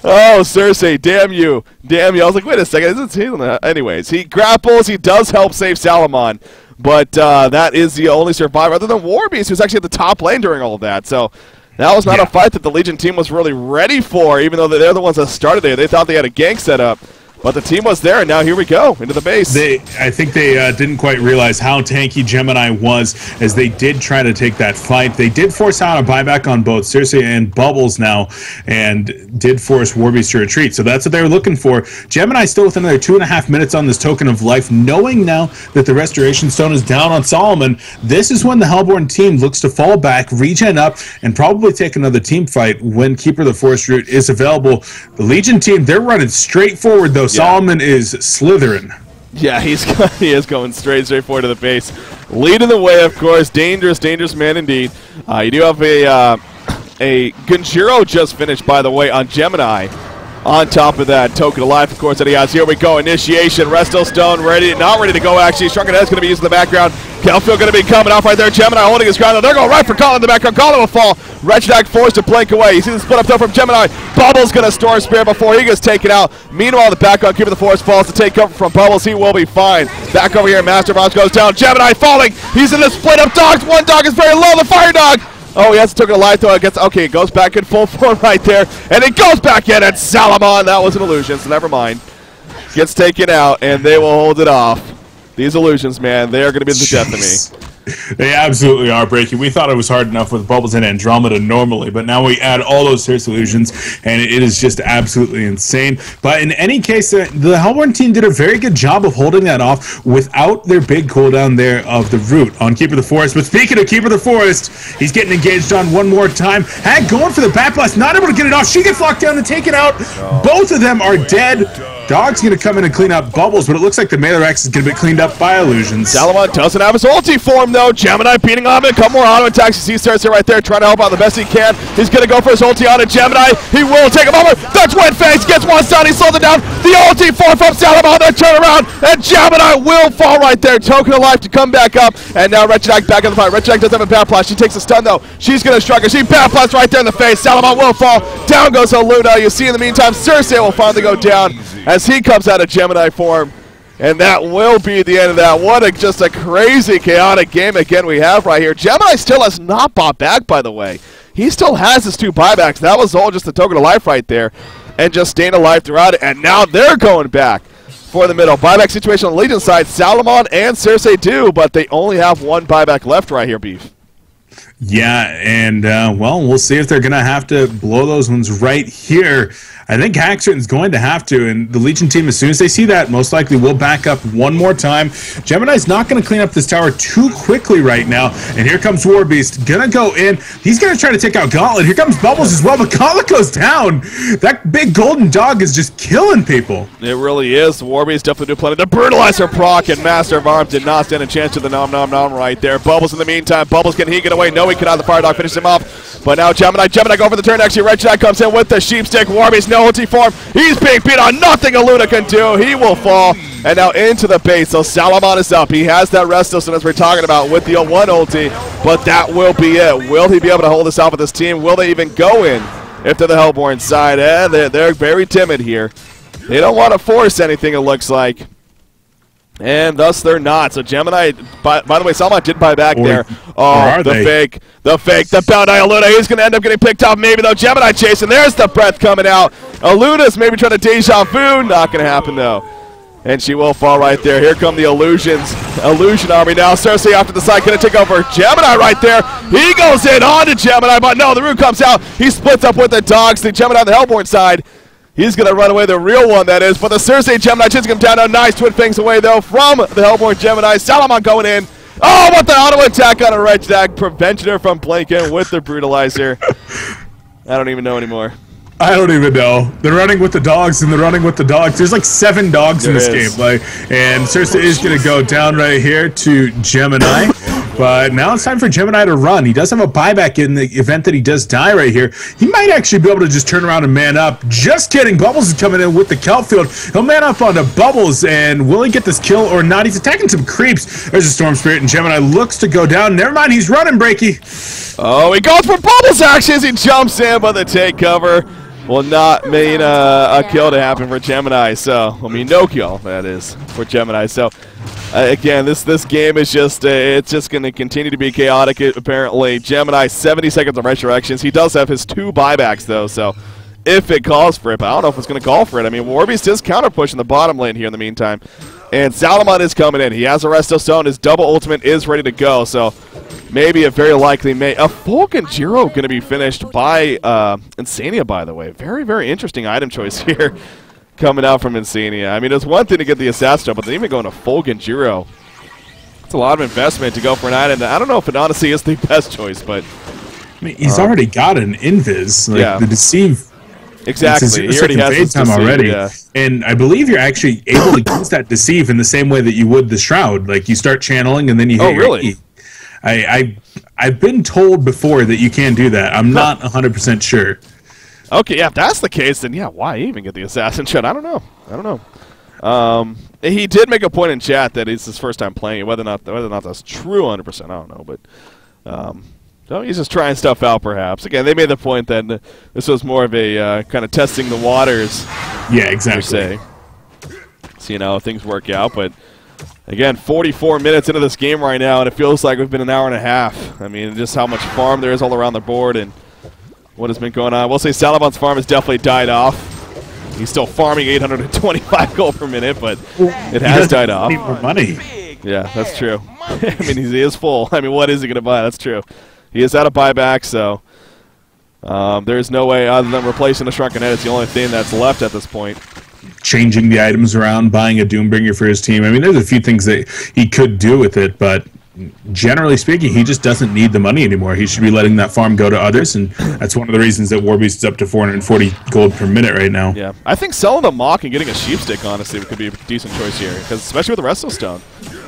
S1: Oh, Cersei, damn you. Damn you. I was like, wait a second, isn't he? Anyways, he grapples. He does help save Salomon. But that is the only survivor other than Warbeast, who's actually at the top lane during all of that. So that was not a fight that the Legion team was really ready for, even though they're the ones that started it. They thought they had a gank set up. But the team was there, and now here we go, into the base.
S2: I think they didn't quite realize how tanky Gemini was as they did try to take that fight. They did force out a buyback on both Cersei and Bubbles now, and did force Warbeast to retreat. So that's what they were looking for. Gemini still with another 2.5 minutes on this Token of Life, knowing now that the Restoration Stone is down on Solomon. This is when the Hellborn team looks to fall back, regen up, and probably take another team fight when Keeper of the Forest route is available. The Legion team, they're running straight forward, though. Solomon is slithering.
S1: Yeah, he is going straight forward to the base. Leading the way, of course. Dangerous man indeed. You do have a Gunjiro just finished, by the way, on Gemini. On top of that, Token of Life, of course, that he has. Here we go. Initiation. Resto Stone not ready to go, actually. Shrunken Head's going to be used in the background. Kelfield going to be coming off right there. Gemini holding his ground. They're going right for Colin in the background. Colin will fall. Wretched Hag forced to plank away. You see the split up though from Gemini. Bubbles going to store a spear before he gets taken out. Meanwhile, the background Keeper of the Forest falls to take cover from Bubbles. He will be fine. Back over here, Master Boss goes down. Gemini falling. He's in the split up dogs. One dog is very low. The Fire Dog. Oh, he has to take a life though. Okay, it goes back in full form right there. And it goes back in at Salomon. That was an illusion, so never mind. Gets taken out, and they will hold it off. These illusions, man, they are going to be the death of me.
S2: They absolutely are breaking. We thought it was hard enough with Bubbles and Andromeda normally, but now we add all those Circe illusions, and it is just absolutely insane. But in any case, the Hellborn team did a very good job of holding that off without their big cooldown there of the root on Keeper of the Forest. But speaking of Keeper of the Forest, he's getting engaged on one more time. Hag going for the Bat Blast, not able to get it off. She gets locked down and taken out. Both of them are dead. Dog's going to come in and clean up Bubbles, but it looks like the Melee Rex is going to be cleaned up by illusions.
S1: Salomon doesn't have his ulti form, though. Gemini beating on him. A couple more auto attacks. You see Cersei right there trying to help out the best he can. He's going to go for his ulti on it. Gemini, he will take him over. That's Wet Face. Gets one stun. He slowed it down. The ulti form from Salomon. Then turn around, and Gemini will fall right there. Token of Life to come back up. And now Wretched Hag back in the fight. Wretched Hag doesn't have a Bat Blast. She takes a stun, though. She's going to strike her. She Bat Blast right there in the face. Salomon will fall. Down goes Luna. You see in the meantime, Cersei will finally go down as he comes out of Gemini form. And that will be the end of that. What just a crazy, chaotic game again we have right here. Gemini still has not bought back, by the way. He still has his 2 buybacks. That was all just a token of life right there. And just staying alive throughout it. And now they're going back for the middle. Buyback situation on the Legion side. Salomon and Circe do, but they only have 1 buyback left right here, Beef.
S2: Yeah, and, well, we'll see if they're going to have to blow those ones right here. I think Haxton's going to have to, and the Legion team, as soon as they see that, most likely will back up one more time. Gemini's not going to clean up this tower too quickly right now, and here comes Warbeast. Going to go in. He's going to try to take out Gauntlet. Here comes Bubbles as well, but Gauntlet goes down. That big golden dog is just killing people.
S1: It really is. Warbeast definitely do plenty. The Brutalizer proc and Master of Arms did not stand a chance to the nom nom nom right there. Bubbles in the meantime. Bubbles, can he get away? No, he cannot. The Fire Dog finishes him off. But now Gemini go for the turn. Actually, Red Jack comes in with the sheep stick. Warbeast, no ulti form. He's being beat on. Nothing Aluna can do. He will fall. And now into the base. So Salomon is up. He has that Restoson as we're talking about with the 1 ulti. But that will be it. Will he be able to hold this off with this team? Will they even go in if they're the Hellborn side? They're very timid here. They don't want to force anything, it looks like. And thus they're not. So Gemini, by the way, Salomon did buy back there. Oh, the fake. The Bounty Aluna. He's going to end up getting picked off maybe, though. Gemini chasing. There's the breath coming out. Aluna's maybe trying to deja vu. Not going to happen, though. And she will fall right there. Here come the Illusions. Illusion Army now. Cersei off to the side. Going to take over Gemini right there. He goes in on to Gemini, but no, the root comes out. He splits up with the dogs. The Gemini on the Hellborn side. He's going to run away, the real one, that is. But the Cersei Gemini chasing him down. A nice twin fangs away, though, from the Hellborn Gemini. Salomon going in. Oh, what the auto attack on a Red Jack. Prevented her from blanking with the Brutalizer. I don't even know anymore.
S2: I don't even know. They're running with the dogs, and they're running with the dogs. There's like 7 dogs in this game. And Cersei is going to go down right here to Gemini. But now it's time for Gemini to run. He does have a buyback in the event that he does die right here. He might actually be able to just turn around and man up. Just kidding. Bubbles is coming in with the kelp field. He'll man up onto Bubbles, and will he get this kill or not? He's attacking some creeps. There's a Storm Spirit, and Gemini looks to go down. Never mind, he's running, Breaky.
S1: Oh, he goes for Bubbles actually as he jumps in, but the take cover will not mean a kill to happen for Gemini. So, I mean, no kill, that is, for Gemini. So, again, this game is just, it's just going to continue to be chaotic, apparently. Gemini, 70 seconds of resurrections. He does have his 2 buybacks, though, so if it calls for it, but I don't know if it's going to call for it. I mean, Warbeast is counter-pushing the bottom lane here in the meantime. And Salomon is coming in. He has a Resto Stone. His double ultimate is ready to go, so maybe a very likely a Falcon Jiro going to be finished by Insania, by the way. Very, very interesting item choice here coming out from Insania. I mean, it's one thing to get the Assassin, but then even going to Falcon Jiro. It's a lot of investment to go for an item. I don't know if it honestly is the best choice, but
S2: I mean, he's already got an Invis. Like,
S1: yeah.
S2: The Deceive.
S1: Exactly. He already has his
S2: time
S1: Deceive,
S2: already.
S1: Yeah.
S2: And I believe you're actually able to use that Deceive in the same way that you would the Shroud. Like, you start channeling and then you hit your
S1: really?
S2: E. I've been told before that you can do that. I'm not 100% sure.
S1: Okay, yeah, if that's the case, then yeah, why even get the Assassin shot? I don't know. He did make a point in chat that it's his first time playing it. Whether or not that's true 100%, I don't know. But so he's just trying stuff out, perhaps. Again, they made the point that this was more of a kind of testing the waters.
S2: Yeah, exactly.
S1: Per se. See how things work out, but again, 44 minutes into this game right now, and it feels like we've been an hour and a half. I mean, just how much farm there is all around the board and what has been going on. We'll say Salamon's farm has definitely died off. He's still farming 825 gold per minute, but it has died off.
S2: Need more money.
S1: Yeah, that's true. I mean, he is full. I mean, what is he going to buy? That's true. He is out of buyback, so there's no way other than replacing the Shrunken Head. It's the only thing that's left at this point.
S2: Changing the items around, buying a Doombringer for his team. I mean, there's a few things that he could do with it, but generally speaking, he just doesn't need the money anymore. He should be letting that farm go to others, and that's one of the reasons that Warbeast is up to 440 gold per minute right now.
S1: Yeah, I think selling the Mock and getting a Sheep Stick, honestly, could be a decent choice here, because especially with the Resto Stone,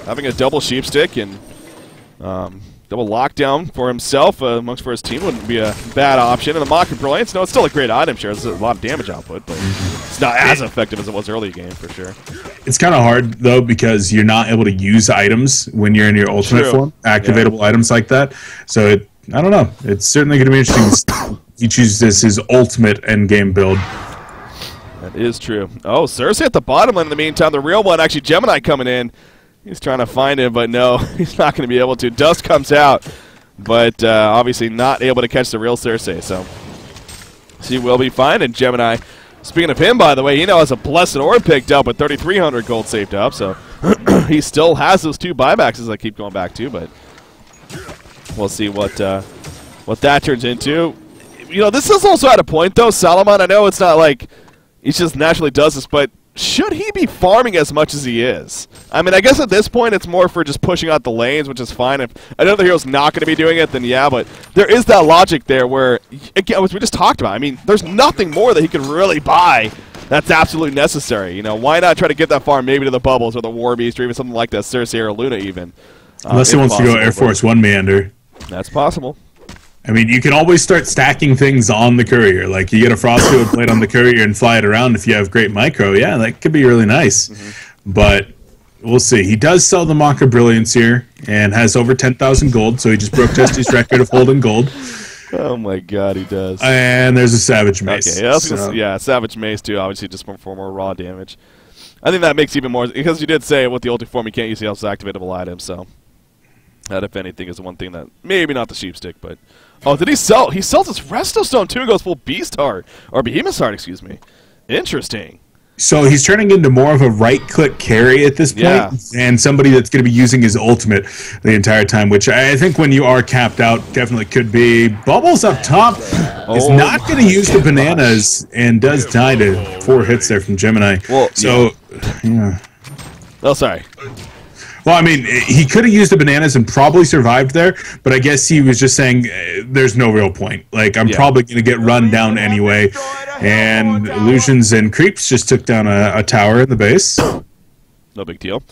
S1: having a double Sheep Stick and double lockdown for himself for his team wouldn't be a bad option. And the Mock and Brilliance, no, it's still a great item share. There's a lot of damage output, but it's not as effective as it was early game for sure.
S2: It's kind of hard though because you're not able to use items when you're in your ultimate form, activatable items like that. So I don't know. It's certainly going to be interesting. He chooses his ultimate end game build.
S1: That is true. Oh, Cersei at the bottom lane in the meantime. The real one, actually, Gemini coming in. He's trying to find him, but no, he's not going to be able to. Dust comes out, but obviously not able to catch the real Cersei, so she will be fine. And Gemini, speaking of him, by the way, he now has a Blessed Orb picked up with 3,300 gold saved up, so he still has those 2 buybacks as I keep going back to, but we'll see what that turns into. You know, this is also at a point, though, Salomon, I know it's not like he just naturally does this, but should he be farming as much as he is? I mean, I guess at this point it's more for just pushing out the lanes, which is fine. If another hero's not going to be doing it, then yeah, but there is that logic there where, again, as we just talked about, I mean, there's nothing more that he could really buy that's absolutely necessary. You know, why not try to get that farm maybe to the Bubbles or the War Beast or even something like that, Cersei or Luna even.
S2: Unless he wants to go Air Force 1 Meander.
S1: That's possible.
S2: I mean, you can always start stacking things on the courier. Like, you get a Frostfield blade on the courier and fly it around if you have great micro. Yeah, that could be really nice. But we'll see. He does sell the Mock of Brilliance here and has over 10,000 gold, so he just broke Testy's record of holding gold.
S1: Oh, my God, he does.
S2: And there's a Savage Mace.
S1: Okay, yeah, Savage Mace, too, obviously just for more raw damage. I think that makes even more, because you did say with the ulti form you can't use the else activatable items, so that, if anything, is one thing that, maybe not the sheep stick, but... Oh, did he sell? He sells his Resto Stone too and goes full Beast Heart. Or Behemoth Heart, excuse me. Interesting.
S2: So he's turning into more of a right-click carry at this point, and somebody that's going to be using his ultimate the entire time, which I think when you are capped out definitely could be. Bubbles up top is not going to use the bananas and does die to 4 hits there from Gemini.
S1: Well,
S2: so, yeah.
S1: Oh, sorry.
S2: Well, I mean, he could have used the bananas and probably survived there, but I guess he was just saying there's no real point. Like, I'm probably going to get run down anyway. And Illusions and Creeps just took down a tower in the base.
S1: No big deal.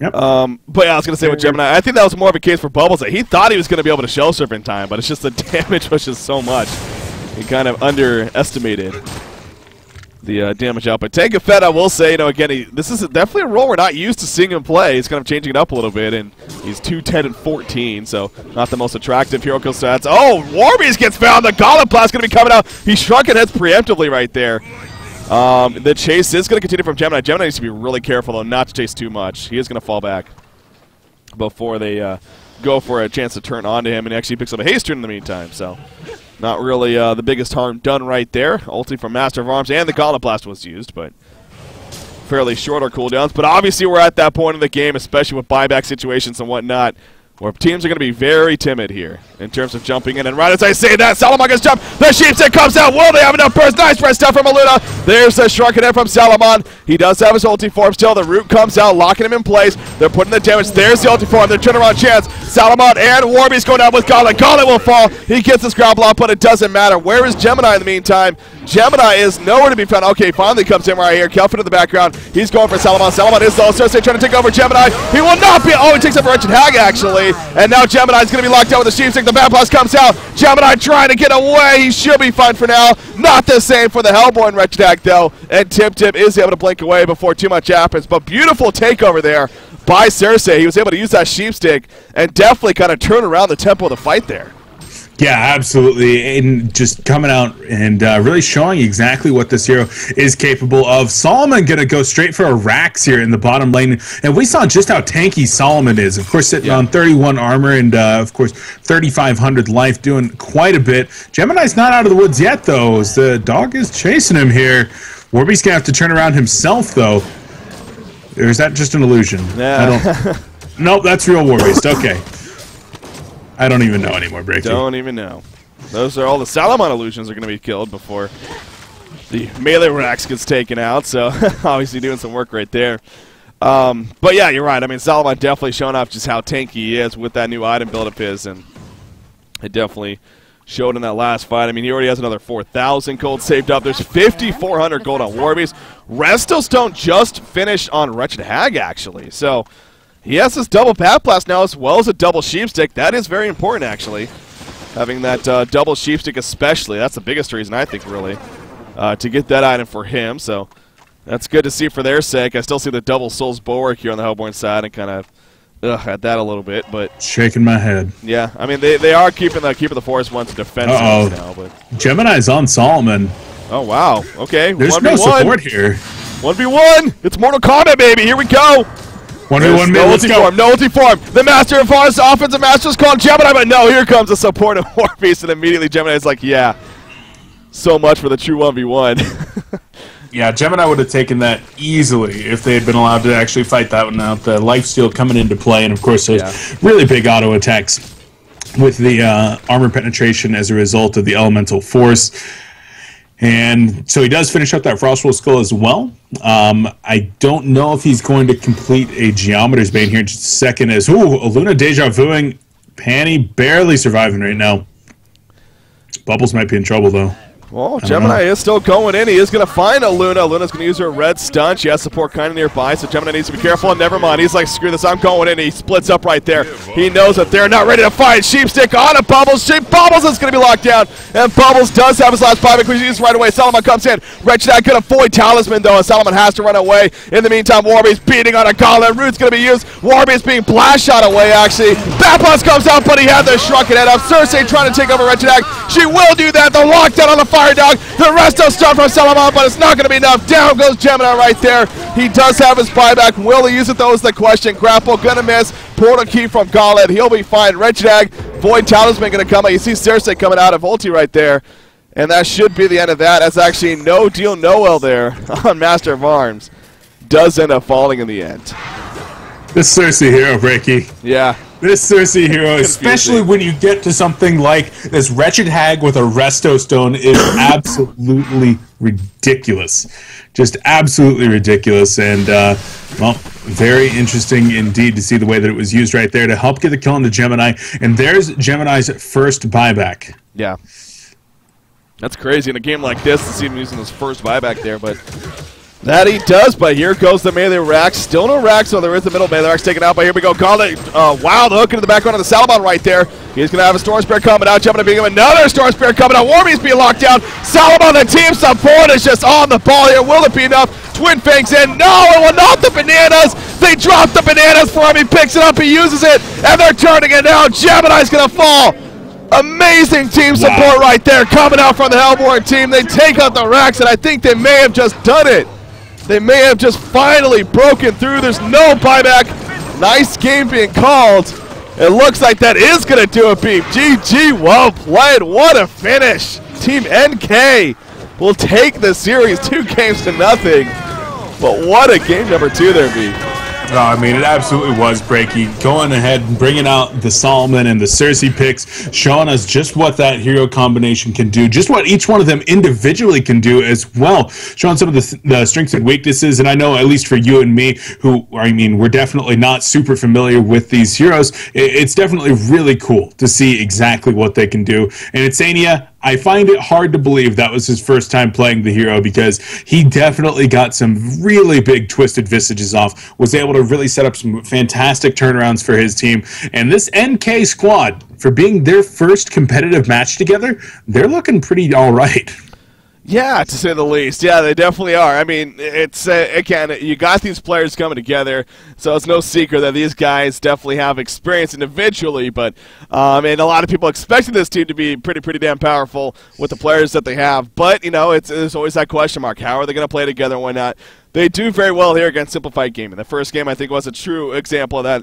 S2: Yep.
S1: But yeah, I was going to say with Gemini, I think that was more of a case for Bubbles. That he thought he was going to be able to Shell Surf in time, but it's just the damage was just so much. He kind of underestimated the damage output. Tank of Fed, I will say, you know, again, this is definitely a role we're not used to seeing him play. He's kind of changing it up a little bit, and he's 210 and 14, so not the most attractive hero kill stats. Oh, Warbeast gets found. The Gauntlet Blast going to be coming out. He shrunk and heads preemptively right there. The chase is going to continue from Gemini. Gemini needs to be really careful, though, not to chase too much. He is going to fall back before they go for a chance to turn onto him, and he actually picks up a haste turn in the meantime, so not really the biggest harm done right there. Ulti from Master of Arms, and the Gauntlet Blast was used, but fairly shorter cooldowns. But obviously we're at that point in the game, especially with buyback situations and whatnot, where teams are going to be very timid here in terms of jumping in. And right as I say that, Salomon gets jumped. The Sheepstick comes out. Will they have enough burst? Nice press stuff from Aluna. There's the shrunken head from Salomon. He does have his ulti form still. The root comes out, locking him in place. They're putting the damage. There's the ulti form. Their turnaround chance. Salomon and Warbeast go down with Gauntlet. Gauntlet will fall. He gets his ground block, but it doesn't matter. Where is Gemini in the meantime? Gemini is nowhere to be found. Okay, finally comes in right here. Kelvin in the background. He's going for Salomon. Salomon is low. Cersei trying to take over Gemini. He will not be. Oh, he takes up a Wretched Hag, actually. And now Gemini's going to be locked down with the Sheepstick. The Bad Blast comes out. Gemini trying to get away. He should be fine for now. Not the same for the Hellborn Wretched Hag, though. And Tip is able to blink away before too much happens. But beautiful takeover there by Cersei. He was able to use that Sheepstick and definitely kind of turn around the tempo of the fight there.
S2: Yeah, absolutely. And just coming out and really showing exactly what this hero is capable of. Solomon going to go straight for a Rax here in the bottom lane. And we saw just how tanky Solomon is. Of course, sitting on 31 armor and, of course, 3,500 life, doing quite a bit. Gemini's not out of the woods yet, though, as the dog is chasing him here. Warbeast's going to have to turn around himself, though. Or is that just an illusion?
S1: Yeah.
S2: Nope, that's real Warbeast. Okay. I don't even know anymore, Breaky.
S1: Don't even know. Those are all the Salomon illusions are going to be killed before the melee Rax gets taken out, so obviously doing some work right there. But yeah, you're right. I mean, Salomon definitely showing off just how tanky he is with that new item build of his, and it definitely showed in that last fight. I mean, he already has another 4,000 gold saved up. There's 5,400 gold on Warbeast. Resto Stone just finished on Wretched Hag, actually, so he has this double Path Blast now as well as a double Sheepstick. That is very important, actually. Having that double Sheepstick especially. That's the biggest reason, I think, really, to get that item for him. So that's good to see for their sake. I still see the double Souls Bulwark here on the Hellborn side and kind of at that a little bit. But
S2: shaking my head.
S1: Yeah, I mean, they are keeping the Forest one to defend now. But
S2: Gemini's on Solomon.
S1: Oh, wow. Okay,
S2: There's
S1: 1v1.
S2: no support here.
S1: 1v1. It's Mortal Kombat, baby. Here we go.
S2: 1v1 mid, let's go.
S1: No ulti form. The Master of Force offensive master is called Gemini, but no, here comes the support of Warbeast, and immediately Gemini's like, yeah, so much for the true 1v1.
S2: Yeah, Gemini would have taken that easily if they had been allowed to actually fight that one out. The lifesteal coming into play, and of course those really big auto attacks with the armor penetration as a result of the elemental force. And so he does finish up that Frostwolf skull as well. I don't know if he's going to complete a Geometer's Bane here in just a second. As Luna deja vuing, Panny barely surviving right now. Bubbles might be in trouble though.
S1: Well, Gemini is still going in. He is going to find a Luna. Luna's going to use her red stun. She has support kind of nearby, so Gemini needs to be careful. And never mind. He's like, screw this. I'm going in. He splits up right there. He knows that they're not ready to fight. Sheepstick on a Bubbles. Bubbles is going to be locked down. And Bubbles does have his last buyback, which he uses right away. Salomon comes in. Wretched going to avoid Talisman, though, and Salomon has to run away. In the meantime, Warbeast beating on a Gauntlet. Root's going to be used. Warbeast being blast shot away, actually. Batboss comes out, but he had the shrunken head up. Cersei trying to take over Wretched. She will do that. The lockdown on the Fire Dog. The resto stuff from Salomon, but it's not going to be enough. Down goes Gemini right there. He does have his buyback. Will he use it, though, is the question. Grapple going to miss. Portal key from Gauntlet. He'll be fine. Wretched Void Talisman going to come out. You see Cersei coming out of ulti right there. And that should be the end of that. That's actually no deal, Noel there on Master of Arms. Does end up falling in the end.
S2: This Cersei hero, Breaky.
S1: Yeah.
S2: This Cersei hero, especially when you get to something like this Wretched Hag with a Resto Stone, is absolutely ridiculous. Just absolutely ridiculous. And, well, very interesting indeed to see the way that it was used right there to help get the kill on the Gemini. And there's Gemini's first buyback.
S1: Yeah. That's crazy in a game like this to see him using his first buyback there, but that he does. But here goes the melee rack. Still no rack, so there is the middle melee rack's taken out. But here we go. Gauntlet. Wow, the hook into the background of the Salomon right there. He's going to have a Storm Spear coming out. Gemini being another Storm Spear coming out. Warbeast being locked down. Salomon, the team support is just on the ball here. Will it be enough? Twin Fangs in. No, it will not. The bananas. They dropped the bananas for him. He picks it up. He uses it. And they're turning it now. Gemini's going to fall. Amazing team support right there coming out from the Hellborn team. They take out the racks, and I think they may have just done it. They may have just finally broken through. There's no buyback. Nice game being called. It looks like that is going to do it, Beep. GG, well played. What a finish. Team NK will take the series 2-0. But what a game number 2 there, Beep.
S2: Oh, I mean, it absolutely was Breaky. Going ahead and bringing out the Solomon and the Cersei picks, showing us just what that hero combination can do, just what each one of them individually can do as well, showing some of the strengths and weaknesses. And I know, at least for you and me, who, I mean, we're definitely not super familiar with these heroes, it's definitely really cool to see exactly what they can do. And Insania, I find it hard to believe that was his first time playing the hero, because he definitely got some really big twisted visages off, was able to really set up some fantastic turnarounds for his team. And this NK squad, for being their first competitive match together, they're looking pretty all right.
S1: Yeah, to say the least. Yeah, they definitely are. I mean, it's, again, you got these players coming together, so it's no secret that these guys definitely have experience individually, but, and a lot of people expected this team to be pretty damn powerful with the players that they have. But, you know, there's always that question mark. How are they going to play together and why not? They do very well here against Simplified Gaming. The first game, I think, was a true example of that.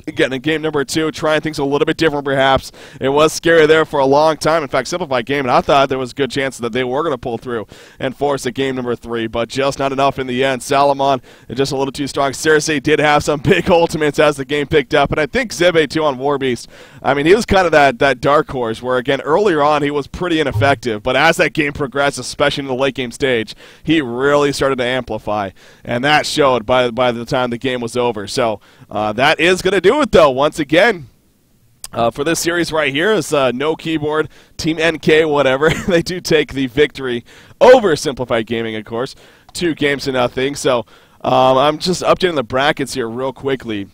S1: Again, in game number 2, trying things a little bit different perhaps. It was scary there for a long time. In fact, Simplified Gaming, I thought there was a good chance that they were going to pull through and force a game number 3, but just not enough in the end. Salomon is just a little too strong. Cersei did have some big ultimates as the game picked up, and I think Zibe too on Warbeast. I mean, he was kind of that dark horse where, again, earlier on he was pretty ineffective, but as that game progressed, especially in the late game stage, he really started to amplify, and that showed by the time the game was over. So that is going to do it, though. Once again, for this series right here is no keyboard, Team NK, whatever. They do take the victory over Simplified Gaming, of course, 2-0. So I'm just updating the brackets here real quickly,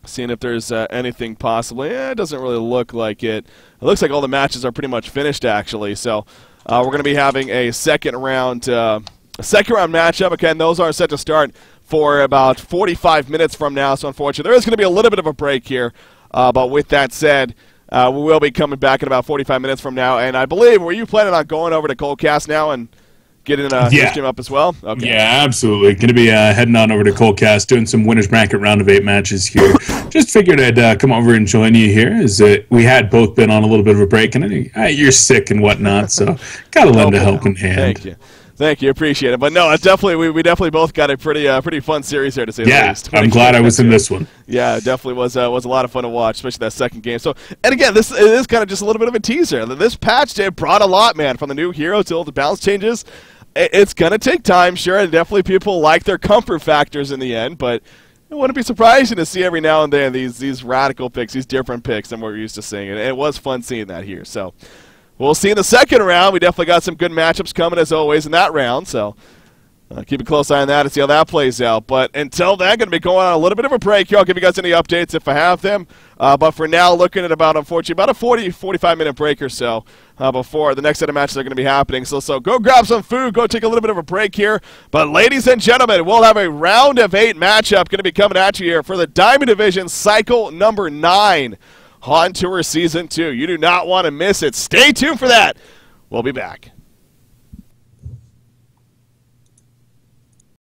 S1: seeing if there's anything possible. Yeah, it doesn't really look like it. It looks like all the matches are pretty much finished, actually. So we're going to be having a second round matchup. Again, those are set to start for about 45 minutes from now, so unfortunately there is going to be a little bit of a break here, but with that said, We will be coming back in about 45 minutes from now, and I believe, were you planning on going over to Coldcast now and getting your stream up as well? Okay.
S2: Yeah, absolutely. Going to be heading on over to Coldcast, doing some winners bracket round of 8 matches here. Just figured I'd come over and join you here, as we had both been on a little bit of a break, and you're sick and whatnot, so got to lend a helping hand.
S1: Thank you, appreciate it. But no, it's definitely we definitely both got a pretty fun series here, to say the least.
S2: Yeah, I'm glad I was in this one.
S1: Yeah, it definitely was a lot of fun to watch, especially that second game. So, and again, this is kind of just a little bit of a teaser. This patch brought a lot, man, from the new hero to all the balance changes. It's gonna take time, sure, and definitely people like their comfort factors in the end, but it wouldn't be surprising to see every now and then these radical picks, these different picks than what we're used to seeing, and it was fun seeing that here. So we'll see in the second round. We definitely got some good matchups coming, as always, in that round, so keep a close eye on that and see how that plays out. But until then, going to be going on a little bit of a break here. I'll give you guys any updates if I have them. But for now, looking at about a 45-minute break or so before the next set of matches are going to be happening. So go grab some food, go take a little bit of a break here. But ladies and gentlemen, we'll have a round of 8 matchup going to be coming at you here for the Diamond Division cycle number 9. HoN Tour Season 2. You do not want to miss it. Stay tuned for that. We'll be back.